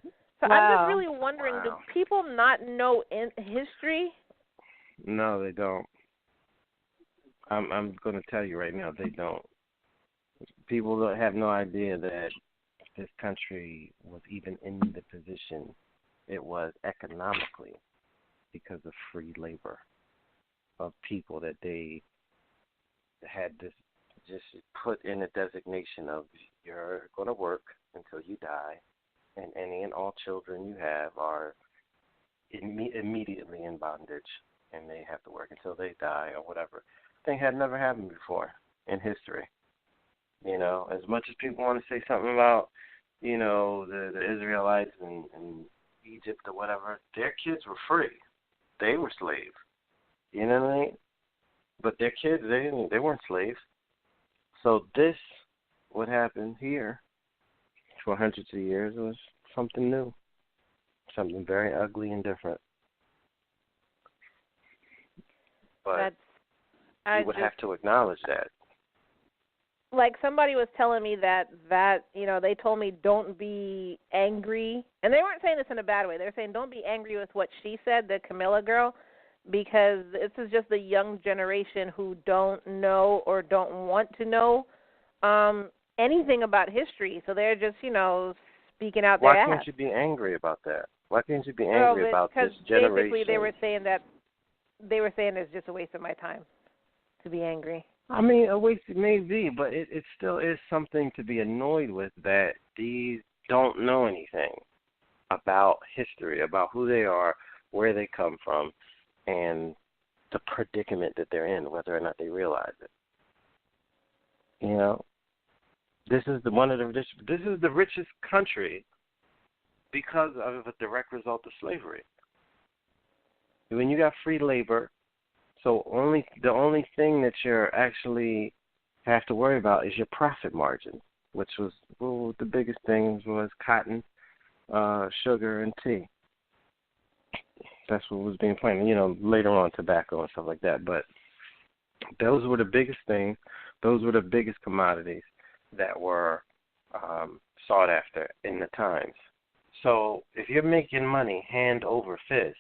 So I'm just really wondering, do people not know history? No, they don't. I'm going to tell you right now, they don't. People don't have no idea that this country was even in the position it was economically because of free labor of people that they had this just put in a designation of you're going to work until you die, and any and all children you have are immediately in bondage, and they have to work until they die or whatever. Thing had never happened before in history. As much as people want to say something about, the Israelites and Egypt or whatever, their kids were free. They were slaves. You know what I mean? But their kids, they weren't slaves. So what happened here for hundreds of years was something new, something very ugly and different. But you would have to acknowledge that. Like somebody was telling me that they told me don't be angry, and they weren't saying this in a bad way. They were saying don't be angry with what she said, the Camilla girl. because this is just the young generation who don't know or don't want to know anything about history. So they're just, speaking out their ass. Why can't you be angry about that? Why can't you be angry about this generation? Because basically they were saying it's just a waste of my time to be angry. I mean, a waste it may be, but it still is something to be annoyed with, that these don't know anything about history, about who they are, where they come from, and the predicament that they're in, whether or not they realize it. This is the richest country because of a direct result of slavery. When you got free labor, so the only thing that you're actually have to worry about is your profit margin, which was the biggest things was cotton, sugar, and tea. That's what was being planned. Later on tobacco and stuff like that. But those were the biggest things. Those were the biggest commodities that were sought after in the times. So if you're making money hand over fist,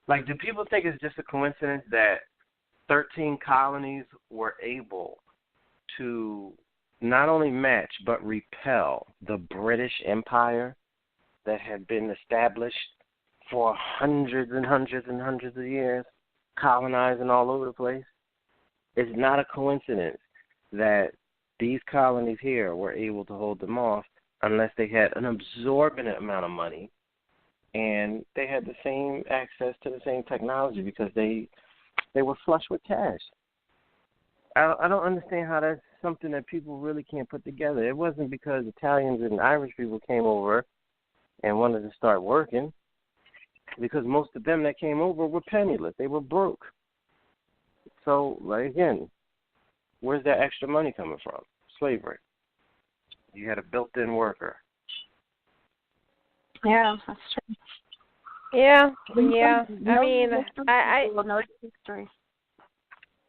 like, do people think it's just a coincidence that 13 colonies were able to not only match but repel the British Empire that had been established for hundreds and hundreds and hundreds of years, colonizing all over the place? It's not a coincidence that these colonies here were able to hold them off unless they had an absorbent amount of money and they had the same access to the same technology because they were flush with cash. I don't understand how that's something that people really can't put together. It wasn't because Italians and Irish people came over and wanted to start working, because most of them that came over were penniless. They were broke. So, again, where's that extra money coming from? Slavery. You had a built-in worker. Yeah, that's true. Yeah. I mean,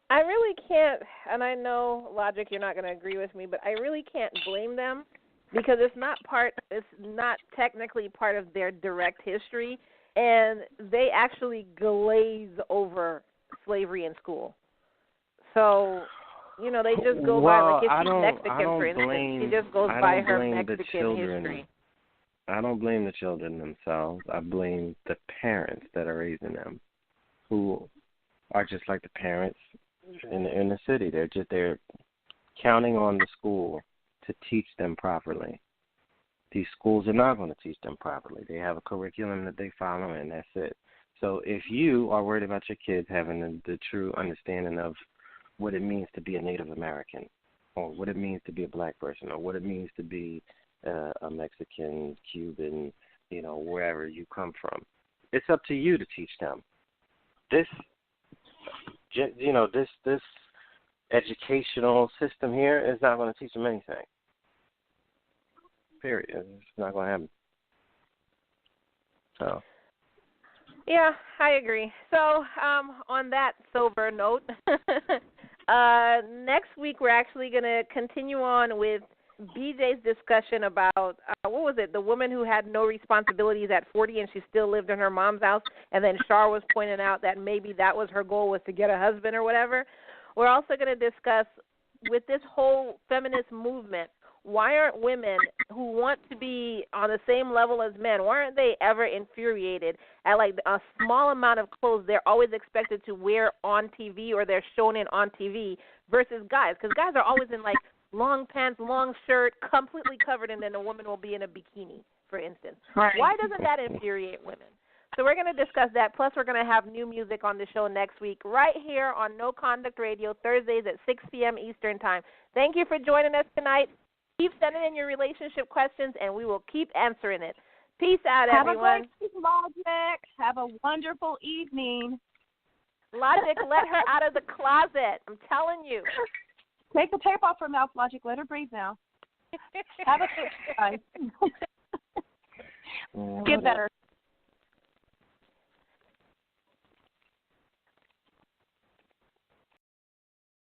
I really can't, and I know, Logic, you're not going to agree with me, but I really can't blame them because it's not technically part of their direct history, and they actually glaze over slavery in school. So, they just go by, like, if she's Mexican, for instance, she just goes by her Mexican history. I don't blame the children themselves. I blame the parents that are raising them, who are just like the parents in the city. They're counting on the school to teach them properly. These schools are not going to teach them properly. They have a curriculum that they follow, and that's it. So if you are worried about your kids having the true understanding of what it means to be a Native American, or what it means to be a black person, or what it means to be a Mexican, Cuban, wherever you come from, it's up to you to teach them. This educational system here is not going to teach them anything. Period. It's not going to happen. So. Yeah, I agree. So, on that sober note, next week we're actually going to continue on with BJ's discussion about, what was it, the woman who had no responsibilities at 40 and she still lived in her mom's house, and then Char was pointing out that maybe that was her goal, was to get a husband or whatever. We're also going to discuss, with this whole feminist movement, why aren't women who want to be on the same level as men, why aren't they ever infuriated at, like, a small amount of clothes they're always expected to wear on TV, or they're shown in on TV, versus guys? Because guys are always in, like, long pants, long shirt, completely covered, and then a woman will be in a bikini, for instance. Right. Why doesn't that infuriate women? So we're going to discuss that. Plus, we're going to have new music on the show next week, right here on No Conduct Radio, Thursdays at 6 p.m. Eastern Time. Thank you for joining us tonight. Keep sending in your relationship questions, and we will keep answering it. Peace out, everyone. Have a great week, Logic. Have a wonderful evening. Logic, let her out of the closet. I'm telling you. Take the tape off her mouth, Logic. Let her breathe now. Have a good time. Get better.